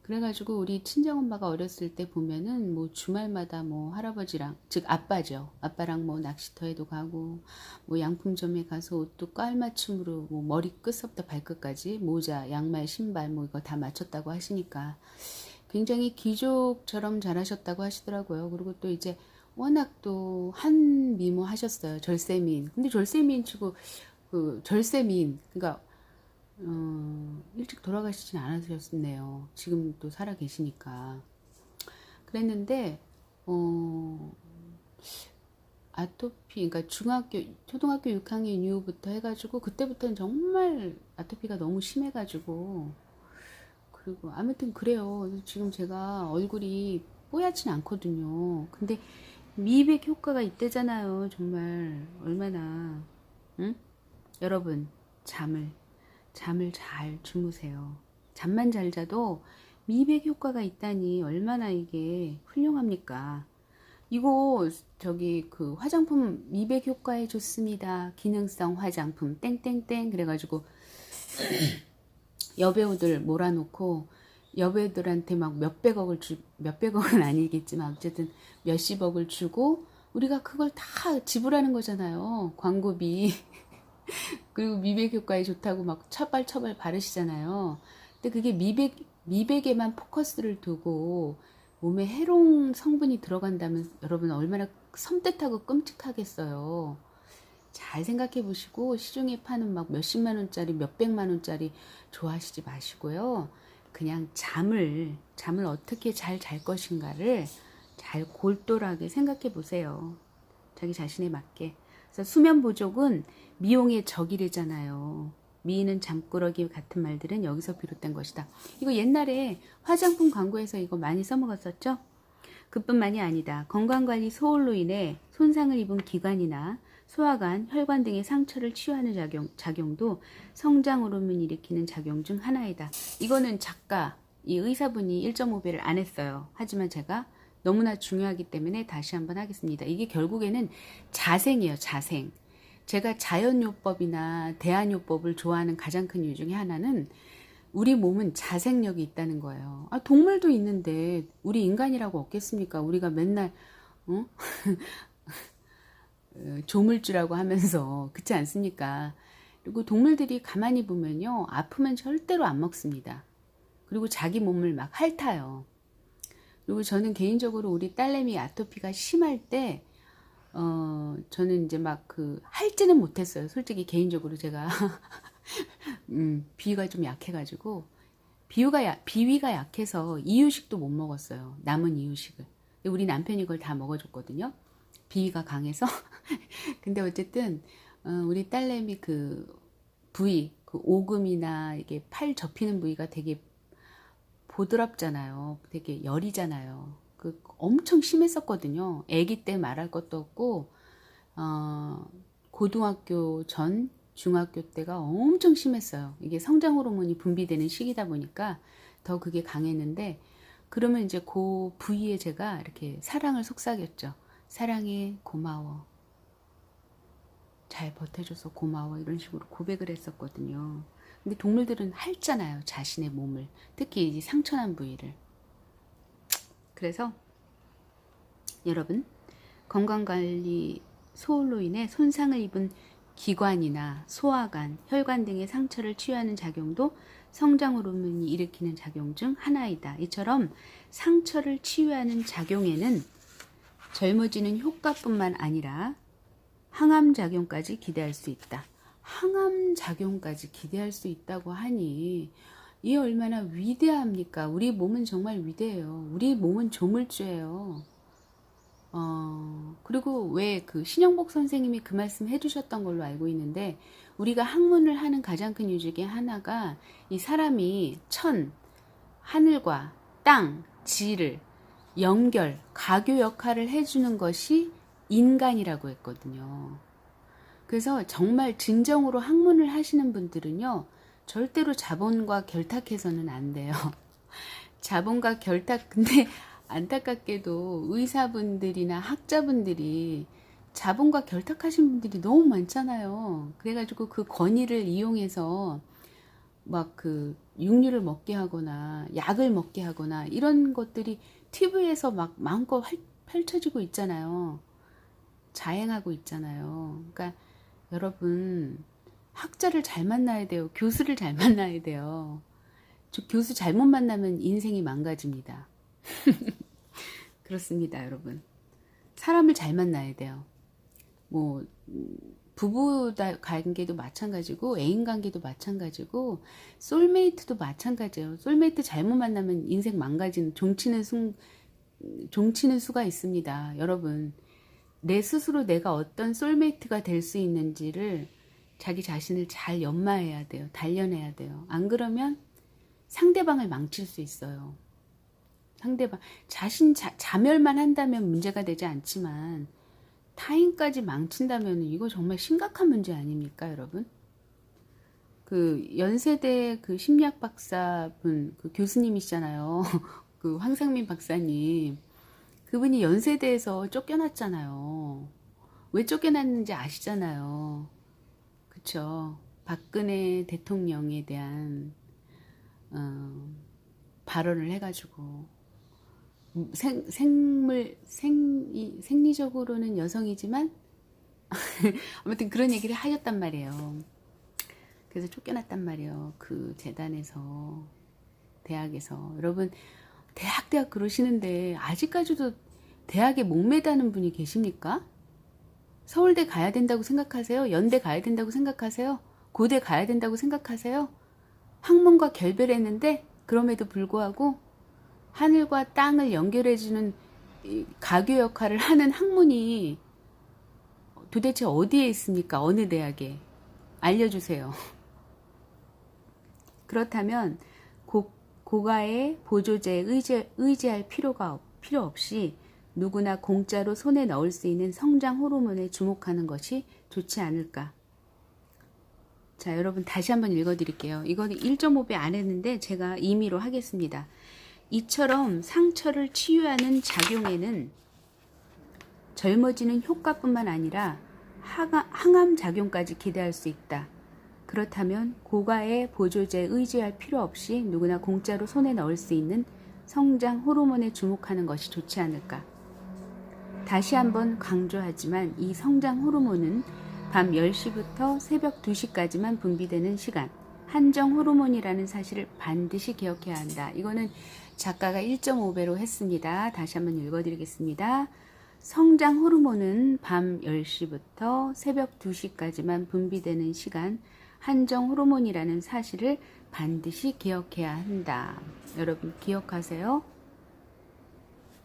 그래가지고 우리 친정엄마가 어렸을 때 보면은 뭐 주말마다 뭐 할아버지랑, 즉 아빠죠. 아빠랑 뭐 낚시터에도 가고, 뭐 양품점에 가서 옷도 깔맞춤으로 뭐 머리 끝부터 발끝까지 모자, 양말, 신발 뭐 이거 다 맞췄다고 하시니까 굉장히 귀족처럼 잘하셨다고 하시더라고요. 그리고 또 이제 워낙 또 한 미모 하셨어요. 절세미인. 근데 절세미인 치고 그 절세미인, 그러니까 일찍 돌아가시진 않으셨네요. 지금 또 살아 계시니까. 그랬는데 아토피, 그러니까 초등학교 6학년 이후부터 해가지고 그때부터는 정말 아토피가 너무 심해가지고, 그리고 아무튼 그래요. 지금 제가 얼굴이 뽀얗진 않거든요. 근데 미백 효과가 있대잖아요. 정말 얼마나. 응? 여러분, 잠을 잘 주무세요. 잠만 잘 자도 미백 효과가 있다니 얼마나 이게 훌륭합니까? 이거 저기 그 화장품 미백 효과에 좋습니다. 기능성 화장품 땡땡땡 그래가지고 여배우들 몰아놓고 여배우들한테 막 몇백억은 아니겠지만 어쨌든 몇십억을 주고 우리가 그걸 다 지불하는 거잖아요. 광고비. 그리고 미백 효과에 좋다고 막 처발 바르시잖아요. 근데 그게 미백에만 포커스를 두고 몸에 해로운 성분이 들어간다면 여러분 얼마나 섬뜩하고 끔찍하겠어요. 잘 생각해 보시고 시중에 파는 막 몇십만 원짜리 몇백만 원짜리 좋아하시지 마시고요. 그냥 잠을 어떻게 잘 잘 것인가를 잘 골똘하게 생각해 보세요. 자기 자신에 맞게. 그래서 수면 부족은 미용의 적이래잖아요. 미인은 잠꾸러기 같은 말들은 여기서 비롯된 것이다. 이거 옛날에 화장품 광고에서 이거 많이 써먹었었죠? 그뿐만이 아니다. 건강관리 소홀로 인해 손상을 입은 기관이나 소화관, 혈관 등의 상처를 치유하는 작용도 성장 호르몬을 일으키는 작용 중 하나이다. 이거는 작가, 이 의사분이 1.5배를 안 했어요. 하지만 제가 너무나 중요하기 때문에 다시 한번 하겠습니다. 이게 결국에는 자생이에요. 자생. 제가 자연요법이나 대한요법을 좋아하는 가장 큰 이유 중에 하나는 우리 몸은 자생력이 있다는 거예요. 동물도 있는데 우리 인간이라고 없겠습니까? 우리가 맨날 조물주라고 하면서 그렇지 않습니까? 그리고 동물들이 가만히 보면요. 아프면 절대로 안 먹습니다. 그리고 자기 몸을 막 핥아요. 그리고 저는 개인적으로 우리 딸내미 아토피가 심할 때 저는 이제 막 핥지는 못했어요. 솔직히 개인적으로 제가 비위가 좀 약해가지고 비위가 약해서 이유식도 못 먹었어요. 남은 이유식을. 근데 우리 남편이 그걸 다 먹어줬거든요. 비위가 강해서. 근데 어쨌든 우리 딸내미 부위, 오금이나 이게 팔 접히는 부위가 되게 보드랍잖아요. 되게 열이잖아요. 엄청 심했었거든요. 아기 때 말할 것도 없고 고등학교 전 중학교 때가 엄청 심했어요. 이게 성장 호르몬이 분비되는 시기다 보니까 더 그게 강했는데 그러면 이제 그 부위에 제가 이렇게 사랑을 속삭였죠. 사랑해, 고마워. 잘 버텨줘서 고마워. 이런 식으로 고백을 했었거든요. 근데 동물들은 핥잖아요. 자신의 몸을. 특히 이 상처난 부위를. 그래서 여러분 건강관리 소홀로 인해 손상을 입은 기관이나 소화관, 혈관 등의 상처를 치유하는 작용도 성장 호르몬이 일으키는 작용 중 하나이다. 이처럼 상처를 치유하는 작용에는 젊어지는 효과뿐만 아니라 항암 작용까지 기대할 수 있다. 항암 작용까지 기대할 수 있다고 하니 이 얼마나 위대합니까? 우리 몸은 정말 위대해요. 우리 몸은 조물주예요. 그리고 왜 신영복 선생님이 그 말씀 해주셨던 걸로 알고 있는데 우리가 학문을 하는 가장 큰 이유 중에 하나가 이 사람이 하늘과 땅, 지를 연결, 가교 역할을 해주는 것이 인간이라고 했거든요. 그래서 정말 진정으로 학문을 하시는 분들은요. 절대로 자본과 결탁해서는 안 돼요. 자본과 결탁, 근데 안타깝게도 의사분들이나 학자분들이 자본과 결탁하신 분들이 너무 많잖아요. 그래가지고 그 권위를 이용해서 막 육류를 먹게 하거나 약을 먹게 하거나 이런 것들이 TV에서 막 마음껏 펼쳐지고 있잖아요. 자행하고 있잖아요. 그러니까 여러분 학자를 잘 만나야 돼요. 교수를 잘 만나야 돼요. 교수 잘못 만나면 인생이 망가집니다. 그렇습니다, 여러분. 사람을 잘 만나야 돼요. 뭐 부부 관계도 마찬가지고 애인 관계도 마찬가지고 솔메이트도 마찬가지예요. 솔메이트 잘못 만나면 인생 망가지는 종치는 수가 있습니다. 여러분 내 스스로 내가 어떤 솔메이트가 될 수 있는지를 자기 자신을 잘 연마해야 돼요. 단련해야 돼요. 안 그러면 상대방을 망칠 수 있어요. 상대방 자멸만 한다면 문제가 되지 않지만 타인까지 망친다면 이거 정말 심각한 문제 아닙니까, 여러분? 연세대 심리학 박사분 교수님이시잖아요. 황상민 박사님. 그분이 연세대에서 쫓겨났잖아요. 왜 쫓겨났는지 아시잖아요. 그쵸? 박근혜 대통령에 대한 발언을 해가지고 생리적으로는 여성이지만 아무튼 그런 얘기를 하셨단 말이에요. 그래서 쫓겨났단 말이에요. 그 재단에서 대학에서. 여러분 대학 그러시는데 아직까지도 대학에 목매다는 분이 계십니까? 서울대 가야 된다고 생각하세요? 연대 가야 된다고 생각하세요? 고대 가야 된다고 생각하세요? 학문과 결별했는데 그럼에도 불구하고 하늘과 땅을 연결해주는 가교 역할을 하는 학문이 도대체 어디에 있습니까? 어느 대학에? 알려주세요. 그렇다면 고가의 보조제에 의지할 필요 없이 누구나 공짜로 손에 넣을 수 있는 성장 호르몬에 주목하는 것이 좋지 않을까. 자, 여러분 다시 한번 읽어드릴게요. 이거는 1.5배 안 했는데 제가 임의로 하겠습니다. 이처럼 상처를 치유하는 작용에는 젊어지는 효과뿐만 아니라 항암 작용까지 기대할 수 있다. 그렇다면 고가의 보조제에 의지할 필요 없이 누구나 공짜로 손에 넣을 수 있는 성장 호르몬에 주목하는 것이 좋지 않을까. 다시 한번 강조하지만 이 성장 호르몬은 밤 10시부터 새벽 2시까지만 분비되는 시간, 한정 호르몬이라는 사실을 반드시 기억해야 한다. 이거는 작가가 1.5배로 했습니다. 다시 한번 읽어드리겠습니다. 성장 호르몬은 밤 10시부터 새벽 2시까지만 분비되는 시간, 한정 호르몬이라는 사실을 반드시 기억해야 한다. 여러분 기억하세요?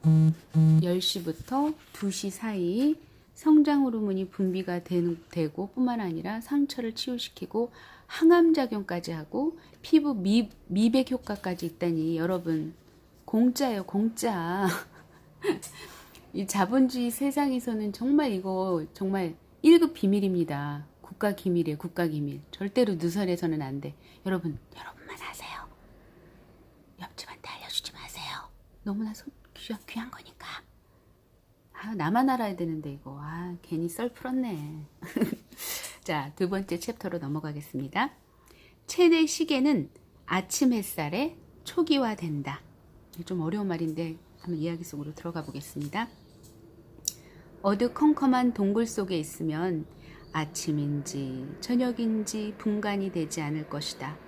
10시부터 2시 사이 성장 호르몬이 분비가 되고 뿐만 아니라 상처를 치유시키고 항암작용까지 하고 피부 미백 효과까지 있다니 여러분 공짜예요, 공짜. 이 자본주의 세상에서는 정말 이거 정말 1급 비밀입니다. 국가 기밀이에요, 국가 기밀. 절대로 누설해서는 안 돼. 여러분만 하세요. 옆집한테 알려주지 마세요. 너무나 귀한 거니까. 나만 알아야 되는데 이거. 괜히 썰 풀었네. 자, 두 번째 챕터로 넘어가겠습니다. 체내 시계는 아침 햇살에 초기화된다. 좀 어려운 말인데 한번 이야기 속으로 들어가 보겠습니다. 어두컴컴한 동굴 속에 있으면 아침인지 저녁인지 분간이 되지 않을 것이다.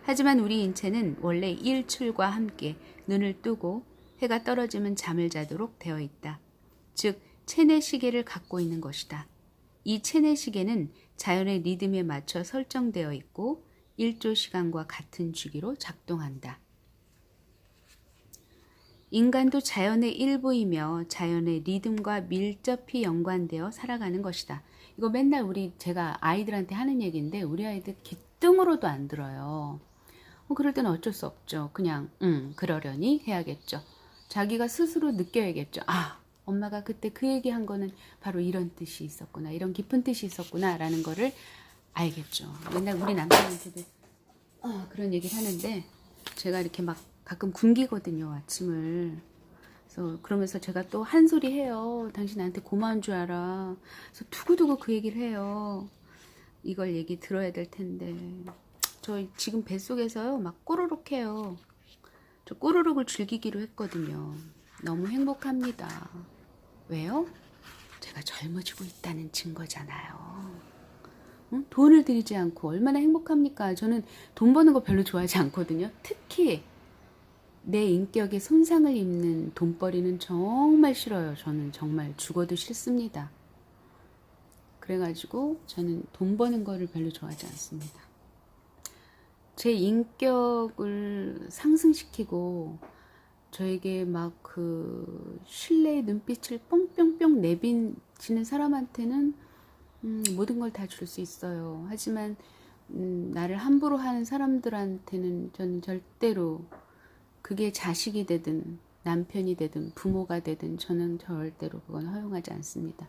하지만 우리 인체는 원래 일출과 함께 눈을 뜨고 해가 떨어지면 잠을 자도록 되어 있다. 즉 체내 시계를 갖고 있는 것이다. 이 체내 시계는 자연의 리듬에 맞춰 설정되어 있고 일조 시간과 같은 주기로 작동한다. 인간도 자연의 일부이며 자연의 리듬과 밀접히 연관되어 살아가는 것이다. 이거 맨날 제가 아이들한테 하는 얘기인데 우리 아이들 귀등으로도 안 들어요. 그럴 때는 어쩔 수 없죠. 그냥 그러려니 해야겠죠. 자기가 스스로 느껴야겠죠. 엄마가 그때 그 얘기한 거는 바로 이런 뜻이 있었구나. 이런 깊은 뜻이 있었구나 라는 거를 알겠죠. 맨날 우리 남편한테도 그런 얘기를 하는데 제가 이렇게 막 가끔 굶기거든요, 아침을. 그러면서 제가 또 한 소리 해요. 당신 나한테 고마운 줄 알아. 그래서 두고두고 그 얘기를 해요. 이걸 얘기 들어야 될 텐데. 저 지금 뱃속에서요, 막 꼬르륵 해요. 저 꼬르륵을 즐기기로 했거든요. 너무 행복합니다. 왜요? 제가 젊어지고 있다는 증거잖아요. 돈을 들이지 않고 얼마나 행복합니까? 저는 돈 버는 거 별로 좋아하지 않거든요. 특히 내 인격에 손상을 입는 돈벌이는 정말 싫어요. 저는 정말 죽어도 싫습니다. 그래가지고 저는 돈 버는 거를 별로 좋아하지 않습니다. 제 인격을 상승시키고 저에게 막 신뢰의 눈빛을 뻥뿅뿅 내비치는 사람한테는 모든 걸 다 줄 수 있어요. 하지만 나를 함부로 하는 사람들한테는 저는 절대로 그게 자식이 되든 남편이 되든 부모가 되든 저는 절대로 그건 허용하지 않습니다.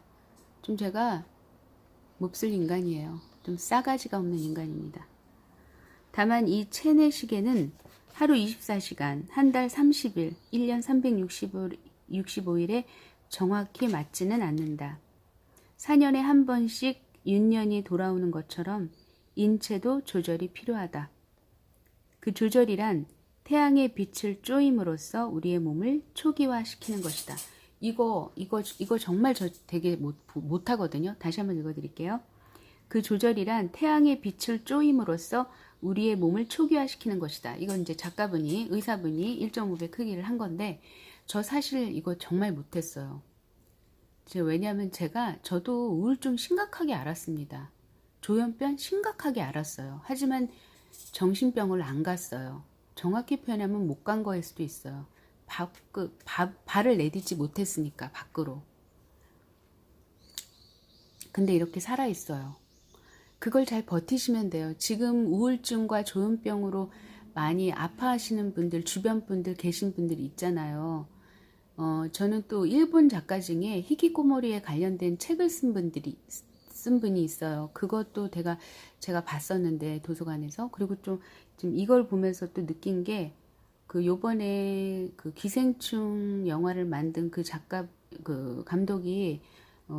좀 제가 몹쓸 인간이에요. 좀 싸가지가 없는 인간입니다. 다만 이 체내 시계는 하루 24시간, 한 달 30일, 1년 365일에 정확히 맞지는 않는다. 4년에 한 번씩 윤년이 돌아오는 것처럼 인체도 조절이 필요하다. 그 조절이란 태양의 빛을 쪼임으로써 우리의 몸을 초기화시키는 것이다. 이거 정말 저 되게 못하거든요. 다시 한번 읽어드릴게요. 그 조절이란 태양의 빛을 쪼임으로써 우리의 몸을 초기화시키는 것이다. 이건 이제 작가분이, 의사분이 1.5배 크기를 한 건데, 저 사실 이거 정말 못했어요. 왜냐하면 저도 우울증 심각하게 알았습니다. 조현병 심각하게 알았어요. 하지만 정신병을 안 갔어요. 정확히 표현하면 못 간 거일 수도 있어요. 발을 내딛지 못했으니까, 밖으로. 근데 이렇게 살아있어요. 그걸 잘 버티시면 돼요. 지금 우울증과 조현병으로 많이 아파하시는 분들, 주변 분들 계신 분들이 있잖아요. 저는 또 일본 작가 중에 히키코모리에 관련된 책을 쓴 분이 있어요. 그것도 제가 봤었는데, 도서관에서. 그리고 좀 이걸 보면서 또 느낀 게, 요번에 기생충 영화를 만든 그 감독이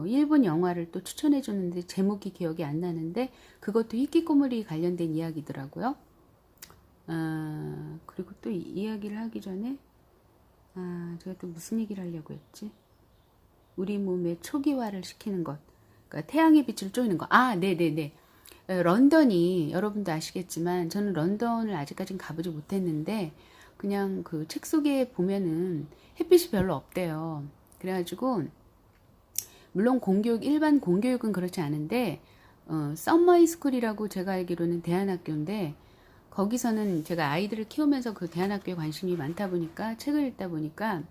일본 영화를 또 추천해 줬는데 제목이 기억이 안 나는데, 그것도 히키코모리 관련된 이야기더라고요. 그리고 또 이야기를 하기 전에, 제가 또 무슨 얘기를 하려고 했지? 우리 몸의 초기화를 시키는 것. 그러니까 태양의 빛을 쪼이는 것. 네네네. 런던이, 여러분도 아시겠지만, 저는 런던을 아직까지는 가보지 못했는데, 그냥 그 책 속에 보면은 햇빛이 별로 없대요. 그래가지고, 물론 일반 공교육은 그렇지 않은데, 썸머 스쿨이라고 제가 알기로는 대안학교인데, 거기서는 제가 아이들을 키우면서 그 대안학교에 관심이 많다 보니까, 책을 읽다 보니까,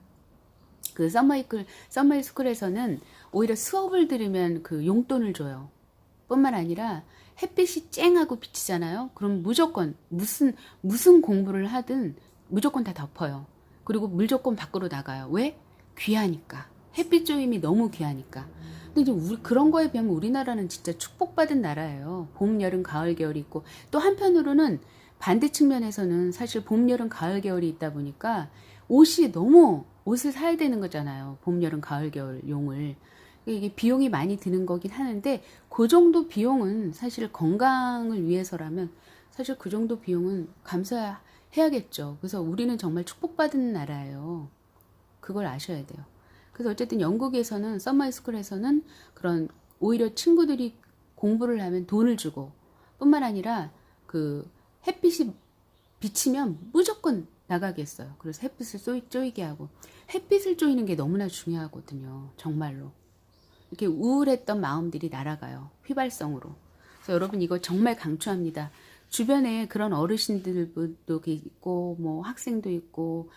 그 썸머 스쿨에서는 오히려 수업을 들으면 그 용돈을 줘요. 뿐만 아니라 햇빛이 쨍하고 비치잖아요. 그럼 무조건 무슨 공부를 하든 무조건 다 덮어요. 그리고 무조건 밖으로 나가요. 왜? 귀하니까. 햇빛 조임이 너무 귀하니까. 근데 이제 그런 거에 비하면 우리나라는 진짜 축복받은 나라예요. 봄, 여름, 가을, 겨울이 있고, 또 한편으로는 반대 측면에서는 사실 봄, 여름, 가을, 겨울이 있다 보니까 옷을 사야 되는 거잖아요. 봄, 여름, 가을, 겨울 용을. 이게 비용이 많이 드는 거긴 하는데, 그 정도 비용은 사실 건강을 위해서라면 사실 그 정도 비용은 감수해야겠죠. 그래서 우리는 정말 축복받은 나라예요. 그걸 아셔야 돼요. 그래서 어쨌든 영국에서는 서머스쿨에서는 그런, 오히려 친구들이 공부를 하면 돈을 주고, 뿐만 아니라 그 햇빛이 비치면 무조건 나가겠어요. 그래서 햇빛을 쪼이게 하고, 햇빛을 쪼이는 게 너무나 중요하거든요. 정말로. 이렇게 우울했던 마음들이 날아가요. 휘발성으로. 그래서 여러분, 이거 정말 강추합니다. 주변에 그런 어르신들도 있고, 뭐 학생도 있고,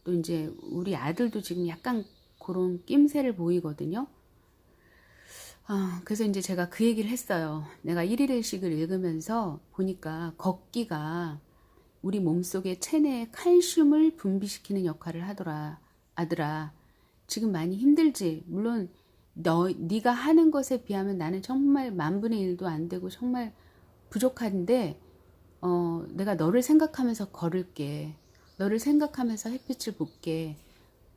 또 이제 우리 아들도 지금 약간 그런 낌새를 보이거든요. 그래서 이제 제가 그 얘기를 했어요. 내가 1일일식을 읽으면서 보니까 걷기가 우리 몸속의 체내에 칼슘을 분비시키는 역할을 하더라. 아들아, 지금 많이 힘들지? 물론 네가 하는 것에 비하면 나는 정말 10,000분의 1도 안 되고 정말 부족한데, 내가 너를 생각하면서 걸을게. 너를 생각하면서 햇빛을 볼게.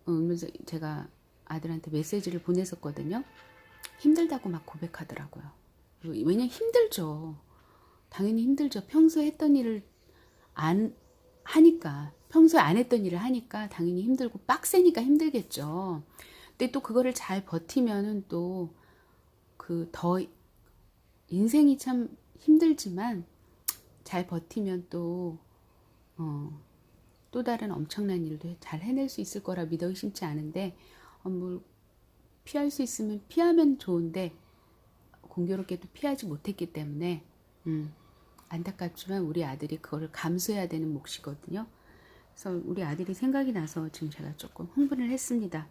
그러면서 제가 아들한테 메시지를 보냈었거든요. 힘들다고 막 고백하더라고요. 왜냐면 힘들죠. 당연히 힘들죠. 평소에 했던 일을 평소에 안 했던 일을 하니까 당연히 힘들고 빡세니까 힘들겠죠. 근데 또 그거를 잘 버티면은 또 인생이 참 힘들지만 잘 버티면 또 다른 엄청난 일도 잘 해낼 수 있을 거라 믿어 의심치 않은데, 뭐 피할 수 있으면 피하면 좋은데 공교롭게도 피하지 못했기 때문에 안타깝지만 우리 아들이 그거를 감수해야 되는 몫이거든요. 그래서 우리 아들이 생각이 나서 지금 제가 조금 흥분을 했습니다.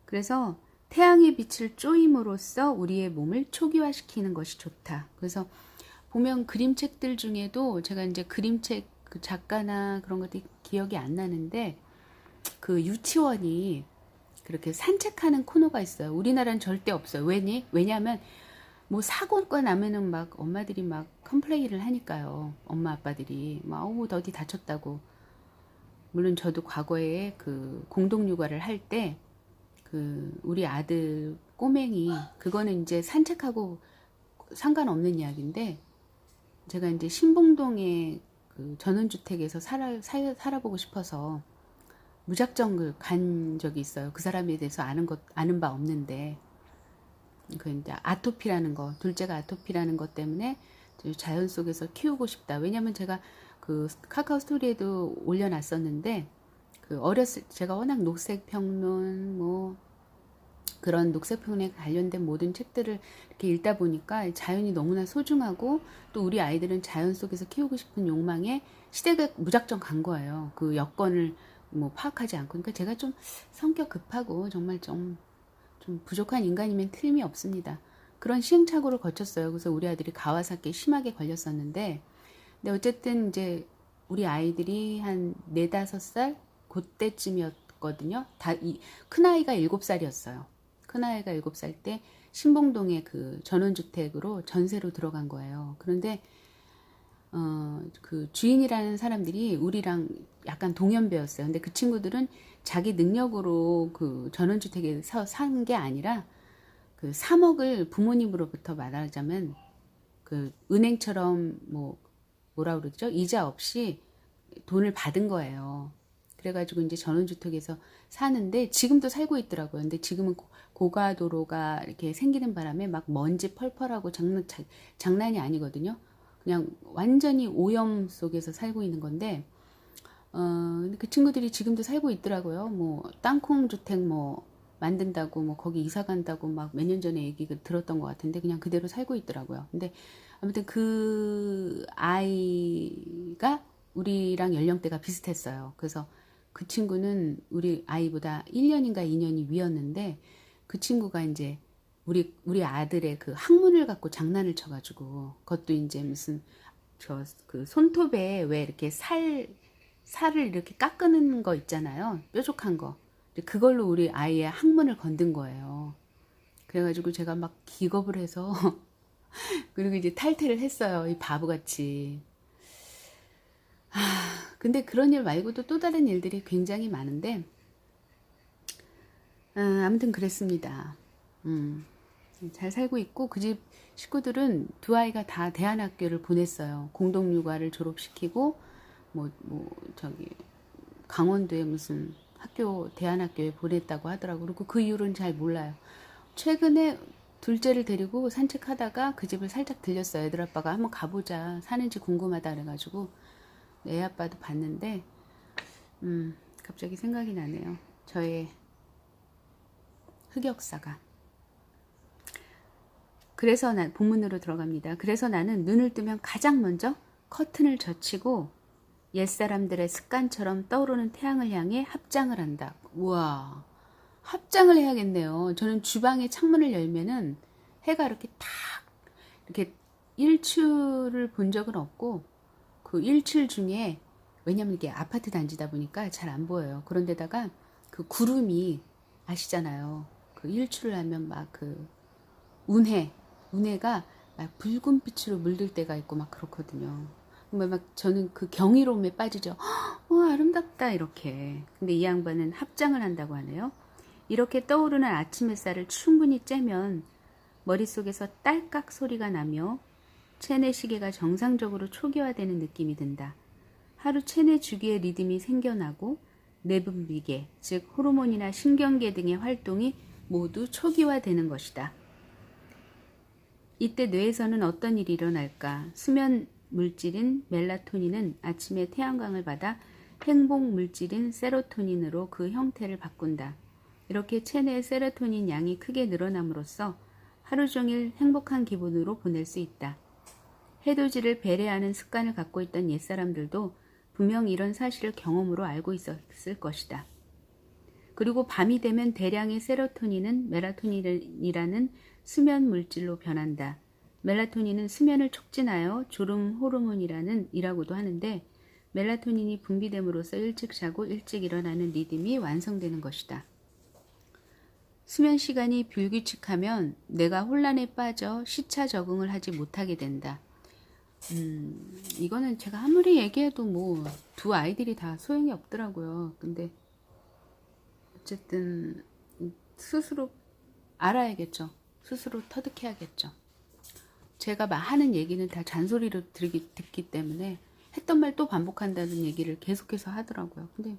그래서 태양의 빛을 쪼임으로써 우리의 몸을 초기화시키는 것이 좋다. 그래서 보면 그림책들 중에도, 제가 이제 그림책 그 작가나 그런 것들이 기억이 안 나는데, 그 유치원이 그렇게 산책하는 코너가 있어요. 우리나라는 절대 없어요. 왜냐하면 뭐 사고가 나면은 막 엄마들이 막 컴플레인을 하니까요. 엄마 아빠들이 막 어디 다쳤다고. 물론 저도 과거에 그 공동육아를 할 때 그 우리 아들 꼬맹이, 그거는 이제 산책하고 상관없는 이야기인데, 제가 이제 신봉동에 그 전원주택에서 살아보고 싶어서 무작정 간 적이 있어요. 그 사람에 대해서 아는 바 없는데, 그 이제 둘째가 아토피라는 것 때문에 자연 속에서 키우고 싶다. 왜냐면 제가 그 카카오 스토리에도 올려놨었는데 그 제가 워낙 녹색 평론 뭐 그런 녹색 평론에 관련된 모든 책들을 이렇게 읽다 보니까 자연이 너무나 소중하고 또 우리 아이들은 자연 속에서 키우고 싶은 욕망에 시대가 무작정 간 거예요. 그 여건을 뭐 파악하지 않고. 그러니까 제가 좀 성격 급하고 정말 좀 부족한 인간이면 틀림이 없습니다. 그런 시행착오를 거쳤어요. 그래서 우리 아들이 가와사키에 심하게 걸렸었는데, 근데 어쨌든 이제 우리 아이들이 한 4, 5살 그때쯤이었거든요. 큰아이가 7살이었어요. 큰아이가 7살 때 신봉동의 그 전원주택으로 전세로 들어간 거예요. 그런데 그 주인이라는 사람들이 우리랑 약간 동년배였어요. 근데 그 친구들은 자기 능력으로 그 전원주택에서 산 게 아니라 그 3억을 부모님으로부터 말하자면 그 은행처럼 뭐라 그러죠? 이자 없이 돈을 받은 거예요. 그래가지고 이제 전원주택에서 사는데 지금도 살고 있더라고요. 근데 지금은 고가도로가 이렇게 생기는 바람에 막 먼지 펄펄하고 장난이 아니거든요. 그냥 완전히 오염 속에서 살고 있는 건데, 근데 그 친구들이 지금도 살고 있더라고요. 뭐 땅콩 주택 뭐 만든다고 뭐 거기 이사 간다고 막 몇 년 전에 얘기가 들었던 것 같은데 그냥 그대로 살고 있더라고요. 근데 아무튼 그 아이가 우리랑 연령대가 비슷했어요. 그래서 그 친구는 우리 아이보다 1년인가 2년이 위였는데 그 친구가 이제 우리 아들의 그 학문을 갖고 장난을 쳐가지고 그것도 이제 무슨 그 손톱에 왜 이렇게 살을 이렇게 깎는 거 있잖아요. 뾰족한 거. 그걸로 우리 아이의 학문을 건든 거예요. 그래가지고 제가 막 기겁을 해서 그리고 이제 탈퇴를 했어요. 이 바보같이. 근데 그런 일 말고도 또 다른 일들이 굉장히 많은데 아무튼 그랬습니다. 잘 살고 있고 그 집 식구들은 두 아이가 다 대안학교를 보냈어요. 공동육아를 졸업시키고 저기 강원도에 무슨 대안학교에 보냈다고 하더라고요. 그리고 그 이유는 잘 몰라요. 최근에 둘째를 데리고 산책하다가 그 집을 살짝 들렸어요. 애들 아빠가 한번 가보자. 사는지 궁금하다 그래가지고 애 아빠도 봤는데 갑자기 생각이 나네요. 저의 흑역사가. 그래서 본문으로 들어갑니다. 그래서 나는 눈을 뜨면 가장 먼저 커튼을 젖히고 옛사람들의 습관처럼 떠오르는 태양을 향해 합장을 한다. 우와, 합장을 해야겠네요. 저는 주방에 창문을 열면은 해가 이렇게 탁 이렇게 일출을 본 적은 없고 그 일출 중에 왜냐면 이게 아파트 단지다 보니까 잘 안 보여요. 그런데다가 그 구름이 아시잖아요. 그 일출을 하면 막 그 운해가 막 붉은 빛으로 물들 때가 있고 막 그렇거든요. 막 저는 그 경이로움에 빠지죠. 아름답다 이렇게. 근데 이 양반은 합장을 한다고 하네요. 이렇게 떠오르는 아침 햇살을 충분히 쬐면 머릿속에서 딸깍 소리가 나며 체내 시계가 정상적으로 초기화되는 느낌이 든다. 하루 체내 주기의 리듬이 생겨나고 내분비계, 즉 호르몬이나 신경계 등의 활동이 모두 초기화되는 것이다. 이때 뇌에서는 어떤 일이 일어날까? 수면 물질인 멜라토닌은 아침에 태양광을 받아 행복 물질인 세로토닌으로 그 형태를 바꾼다. 이렇게 체내의 세로토닌 양이 크게 늘어남으로써 하루 종일 행복한 기분으로 보낼 수 있다. 해돋이를 배려하는 습관을 갖고 있던 옛사람들도 분명 이런 사실을 경험으로 알고 있었을 것이다. 그리고 밤이 되면 대량의 세로토닌은 멜라토닌이라는 수면 물질로 변한다. 멜라토닌은 수면을 촉진하여 졸음 호르몬이라는 이라고도 하는데 멜라토닌이 분비됨으로써 일찍 자고 일찍 일어나는 리듬이 완성되는 것이다. 수면 시간이 불규칙하면 내가 혼란에 빠져 시차 적응을 하지 못하게 된다. 이거는 제가 아무리 얘기해도 뭐 두 아이들이 다 소용이 없더라고요. 근데 어쨌든 스스로 알아야겠죠. 스스로 터득해야겠죠. 제가 하는 얘기는 다 잔소리로 듣기 때문에 했던 말 또 반복한다는 얘기를 계속해서 하더라고요. 근데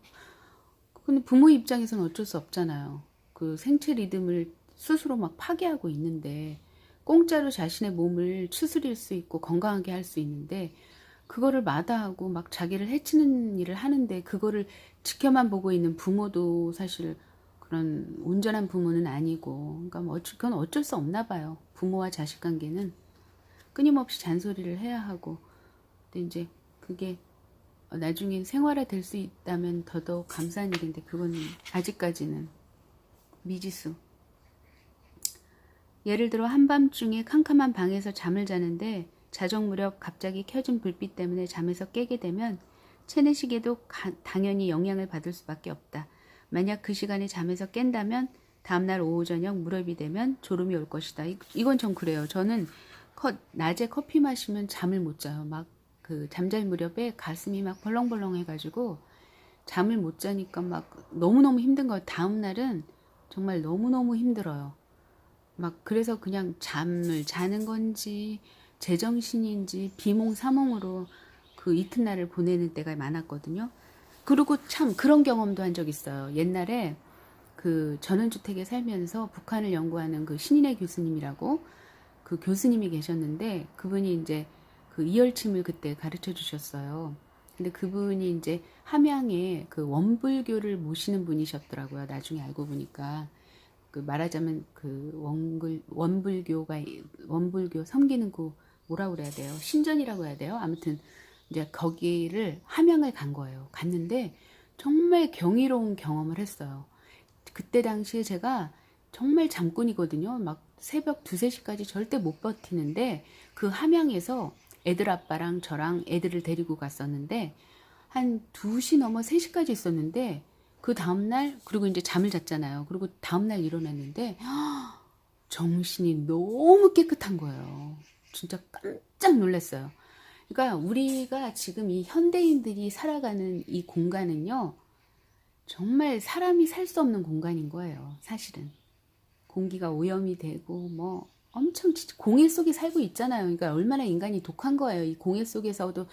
부모 입장에서는 어쩔 수 없잖아요. 그 생체 리듬을 스스로 막 파괴하고 있는데 공짜로 자신의 몸을 추스릴 수 있고 건강하게 할 수 있는데 그거를 마다하고 막 자기를 해치는 일을 하는데 그거를 지켜만 보고 있는 부모도 사실 그런 온전한 부모는 아니고 그러니까 뭐 그건 어쩔 수 없나 봐요. 부모와 자식 관계는 끊임없이 잔소리를 해야 하고 근데 이제 그게 나중에 생활화 될 수 있다면 더더욱 감사한 일인데 그건 아직까지는 미지수. 예를 들어 한밤중에 캄캄한 방에서 잠을 자는데 자정 무렵 갑자기 켜진 불빛 때문에 잠에서 깨게 되면 체내식에도 당연히 영향을 받을 수밖에 없다. 만약 그 시간에 잠에서 깬다면 다음날 오후 저녁 무렵이 되면 졸음이 올 것이다. 이건 전 그래요. 저는 낮에 커피 마시면 잠을 못 자요. 막 그 잠잘 무렵에 가슴이 막 벌렁벌렁 해가지고 잠을 못 자니까 막 너무너무 힘든 거예요. 다음날은 정말 너무너무 힘들어요. 막 그래서 그냥 잠을 자는 건지 제정신인지 비몽사몽으로 그 이튿날을 보내는 때가 많았거든요. 그리고 참 그런 경험도 한 적 있어요. 옛날에 그 전원주택에 살면서 북한을 연구하는 그 신인의 교수님이라고 그 교수님이 계셨는데 그분이 이제 그 이열침을 그때 가르쳐 주셨어요. 근데 그분이 이제 함양에 그 원불교를 모시는 분이셨더라고요. 나중에 알고 보니까. 그 말하자면 그 원불교 섬기는 그 뭐라고 그래야 돼요? 신전이라고 해야 돼요? 아무튼 이제 거기를 함양을 간 거예요. 갔는데 정말 경이로운 경험을 했어요. 그때 당시에 제가 정말 잠꾼이거든요. 막 새벽 2, 3시까지 절대 못 버티는데 그 함양에서 애들 아빠랑 저랑 애들을 데리고 갔었는데 한 2시 넘어 3시까지 있었는데 그 다음날 그리고 이제 잠을 잤잖아요. 그리고 다음날 일어났는데 정신이 너무 깨끗한 거예요. 진짜 깜짝 놀랐어요. 그러니까 우리가 지금 이 현대인들이 살아가는 이 공간은요. 정말 사람이 살 수 없는 공간인 거예요. 사실은. 공기가 오염이 되고 뭐 엄청 진짜 공해 속에 살고 있잖아요. 그러니까 얼마나 인간이 독한 거예요. 이 공해 속에서도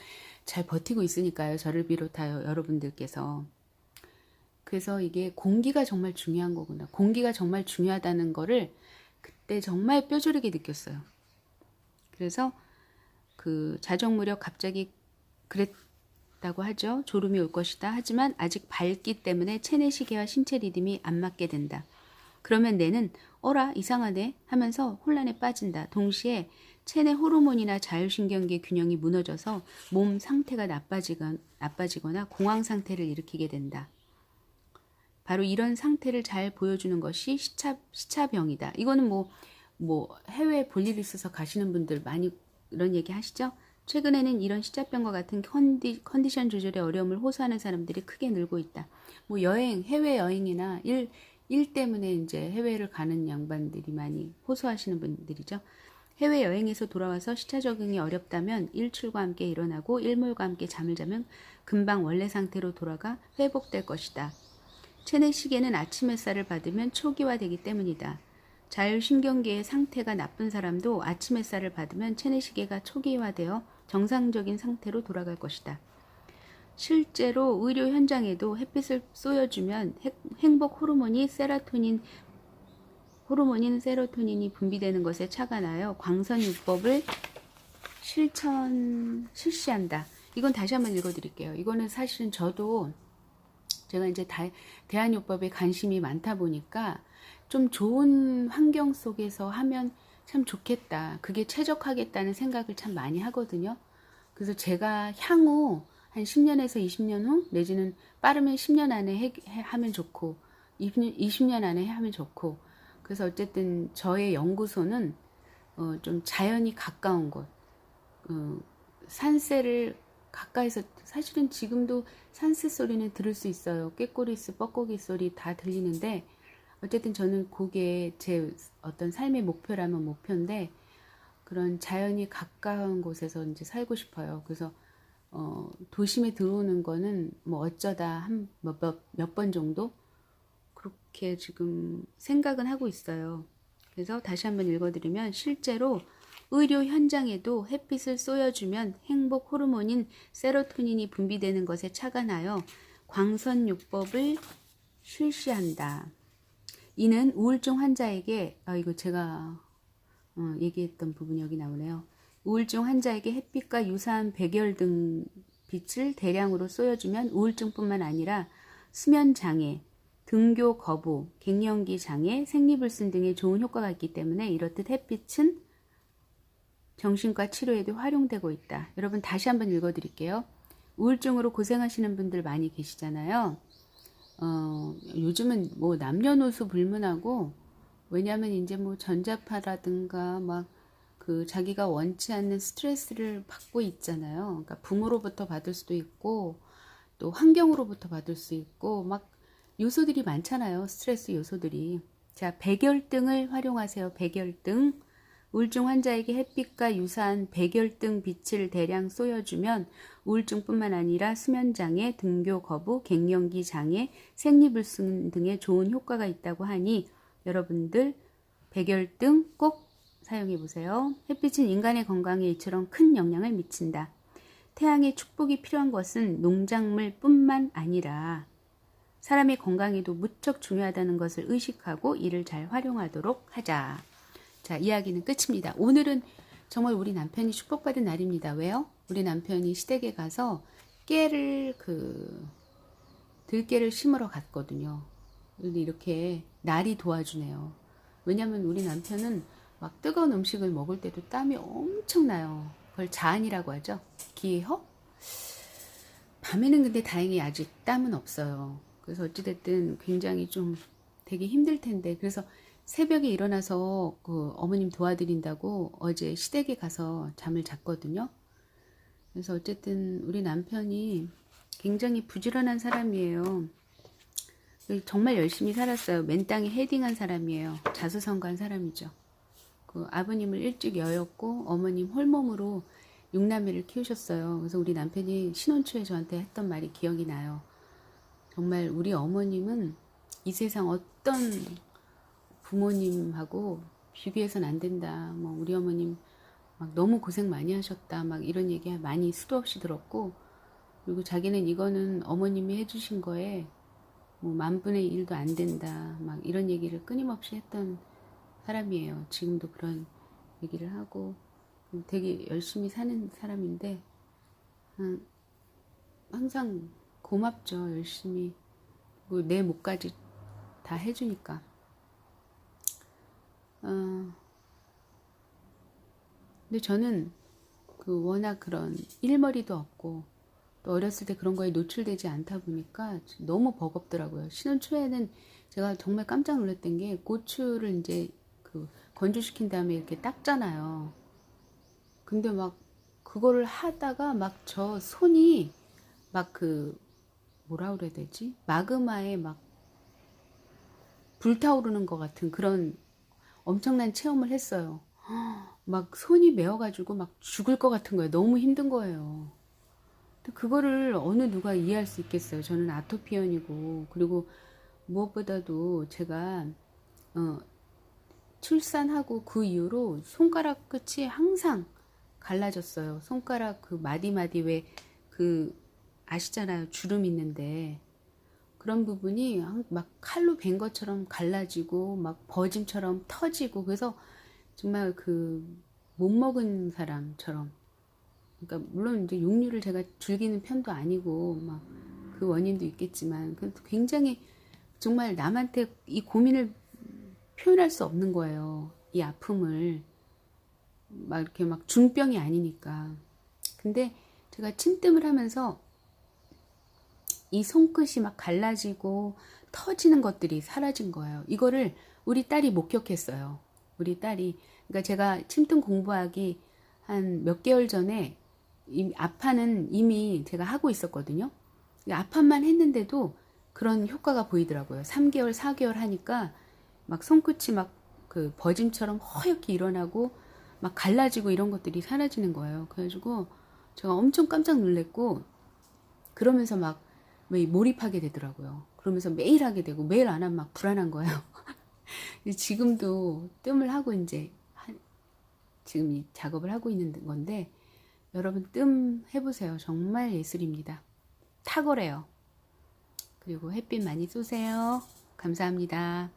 잘 버티고 있으니까요. 저를 비롯하여 여러분들께서. 그래서 이게 공기가 정말 중요한 거구나. 공기가 정말 중요하다는 거를 그때 정말 뼈저리게 느꼈어요. 그래서 그 자정 무렵 갑자기 그랬다고 하죠. 졸음이 올 것이다. 하지만 아직 밝기 때문에 체내 시계와 신체 리듬이 안 맞게 된다. 그러면 뇌는 어라 이상하네 하면서 혼란에 빠진다. 동시에 체내 호르몬이나 자율신경계 균형이 무너져서 몸 상태가 나빠지거나 공황 상태를 일으키게 된다. 바로 이런 상태를 잘 보여주는 것이 시차병이다. 이거는 뭐 해외에 볼일 있어서 가시는 분들 많이 이런 얘기 하시죠? 최근에는 이런 시차병과 같은 컨디션 조절의 어려움을 호소하는 사람들이 크게 늘고 있다. 뭐 해외 여행이나 일 때문에 이제 해외를 가는 양반들이 많이 호소하시는 분들이죠. 해외 여행에서 돌아와서 시차 적응이 어렵다면 일출과 함께 일어나고 일몰과 함께 잠을 자면 금방 원래 상태로 돌아가 회복될 것이다. 체내 시계는 아침 햇살을 받으면 초기화되기 때문이다. 자율신경계의 상태가 나쁜 사람도 아침 햇살을 받으면 체내 시계가 초기화되어 정상적인 상태로 돌아갈 것이다. 실제로 의료 현장에도 햇빛을 쏘여주면 행복 호르몬인 세로토닌이 분비되는 것에 착안하여 광선요법을 실시한다. 이건 다시 한번 읽어드릴게요. 이거는 사실은 저도 제가 이제 대한요법에 관심이 많다 보니까 좀 좋은 환경 속에서 하면 참 좋겠다. 그게 최적화겠다는 생각을 참 많이 하거든요. 그래서 제가 향후 한 10년에서 20년 후 내지는 빠르면 10년 안에 하면 좋고 20년 안에 하면 좋고 그래서 어쨌든 저의 연구소는 좀 자연이 가까운 곳 산새를 가까이서 사실은 지금도 산새 소리는 들을 수 있어요. 꾀꼬리스, 뻐꼬기 소리 다 들리는데 어쨌든 저는 그게 제 어떤 삶의 목표라면 목표인데 그런 자연이 가까운 곳에서 이제 살고 싶어요. 그래서 도심에 들어오는 거는 뭐 어쩌다 몇 번 정도 그렇게 지금 생각은 하고 있어요. 그래서 다시 한번 읽어드리면 실제로 의료 현장에도 햇빛을 쏘여주면 행복 호르몬인 세로토닌이 분비되는 것에 착안하여 광선요법을 실시한다. 이는 우울증 환자에게 이거 제가 얘기했던 부분이 여기 나오네요. 우울증 환자에게 햇빛과 유사한 백열등 빛을 대량으로 쏘여주면 우울증뿐만 아니라 수면 장애, 등교 거부, 갱년기 장애, 생리불순 등의 좋은 효과가 있기 때문에 이렇듯 햇빛은 정신과 치료에도 활용되고 있다. 여러분 다시 한번 읽어드릴게요. 우울증으로 고생하시는 분들 많이 계시잖아요. 요즘은 뭐 남녀노소 불문하고, 왜냐하면 이제 뭐 전자파라든가 막 그 자기가 원치 않는 스트레스를 받고 있잖아요. 그러니까 부모로부터 받을 수도 있고 또 환경으로부터 받을 수 있고 막 요소들이 많잖아요. 스트레스 요소들이. 자, 백열등을 활용하세요. 백열등. 우울증 환자에게 햇빛과 유사한 백열등 빛을 대량 쏘여주면 우울증뿐만 아니라 수면장애, 등교 거부, 갱년기 장애, 생리불순 등의 좋은 효과가 있다고 하니 여러분들 백열등 꼭 사용해 보세요. 햇빛은 인간의 건강에 이처럼 큰 영향을 미친다. 태양의 축복이 필요한 것은 농작물뿐만 아니라 사람의 건강에도 무척 중요하다는 것을 의식하고 이를 잘 활용하도록 하자. 자, 이야기는 끝입니다. 오늘은 정말 우리 남편이 축복받은 날입니다. 왜요? 우리 남편이 시댁에 가서 들깨를 심으러 갔거든요. 근데 이렇게 날이 도와주네요. 왜냐면 우리 남편은 막 뜨거운 음식을 먹을 때도 땀이 엄청 나요. 그걸 자한이라고 하죠. 기허? 밤에는 근데 다행히 아직 땀은 없어요. 그래서 어찌됐든 굉장히 좀 되게 힘들 텐데, 그래서 새벽에 일어나서 그 어머님 도와드린다고 어제 시댁에 가서 잠을 잤거든요. 그래서 어쨌든 우리 남편이 굉장히 부지런한 사람이에요. 정말 열심히 살았어요. 맨 땅에 헤딩한 사람이에요. 자수성가한 사람이죠. 그 아버님을 일찍 여였고 어머님 홀몸으로 6남매를 키우셨어요. 그래서 우리 남편이 신혼 초에 저한테 했던 말이 기억이 나요. 정말 우리 어머님은 이 세상 어떤 부모님하고 비교해서는 안 된다. 뭐 우리 어머님 막 너무 고생 많이 하셨다. 막 이런 얘기 많이 수도 없이 들었고, 그리고 자기는 이거는 어머님이 해주신 거에 뭐 10,000분의 1도 안 된다. 막 이런 얘기를 끊임없이 했던 사람이에요. 지금도 그런 얘기를 하고 되게 열심히 사는 사람인데 항상 고맙죠. 열심히 뭐 내 몫까지 다 해주니까. 근데 저는 그 워낙 그런 일머리도 없고 또 어렸을 때 그런 거에 노출되지 않다 보니까 너무 버겁더라고요. 신혼 초에는 제가 정말 깜짝 놀랐던 게 고추를 이제 그 건조시킨 다음에 이렇게 닦잖아요. 근데 막 그거를 하다가 막 저 손이 막 뭐라 그래야 되지? 마그마에 막 불타오르는 것 같은 그런 엄청난 체험을 했어요. 막 손이 메어가지고 막 죽을 것 같은 거예요. 너무 힘든 거예요. 그거를 어느 누가 이해할 수 있겠어요. 저는 아토피언이고, 그리고 무엇보다도 제가 출산하고 그 이후로 손가락 끝이 항상 갈라졌어요. 손가락 그 마디마디 왜 아시잖아요. 주름 있는데 그런 부분이 막 칼로 벤 것처럼 갈라지고 막 버짐처럼 터지고, 그래서 정말 못 먹은 사람처럼, 그러니까 물론 이제 육류를 제가 즐기는 편도 아니고 막 그 원인도 있겠지만 굉장히 정말 남한테 이 고민을 표현할 수 없는 거예요. 이 아픔을 막 이렇게 막 중병이 아니니까. 근데 제가 침뜸을 하면서 이 손끝이 막 갈라지고 터지는 것들이 사라진 거예요. 이거를 우리 딸이 목격했어요. 우리 딸이. 그러니까 제가 침뜸 공부하기 한 몇 개월 전에 아파는 이미 제가 하고 있었거든요. 아파만 했는데도 그런 효과가 보이더라고요. 3개월, 4개월 하니까 막 손끝이 막 버짐처럼 허옇게 일어나고 막 갈라지고 이런 것들이 사라지는 거예요. 그래가지고 제가 엄청 깜짝 놀랐고, 그러면서 막 몰입하게 되더라고요. 그러면서 매일 하게 되고, 매일 안 하면 막 불안한 거예요. 지금도 뜸을 하고 지금 이 작업을 하고 있는 건데, 여러분 뜸 해보세요. 정말 예술입니다. 탁월해요. 그리고 햇빛 많이 쏘세요. 감사합니다.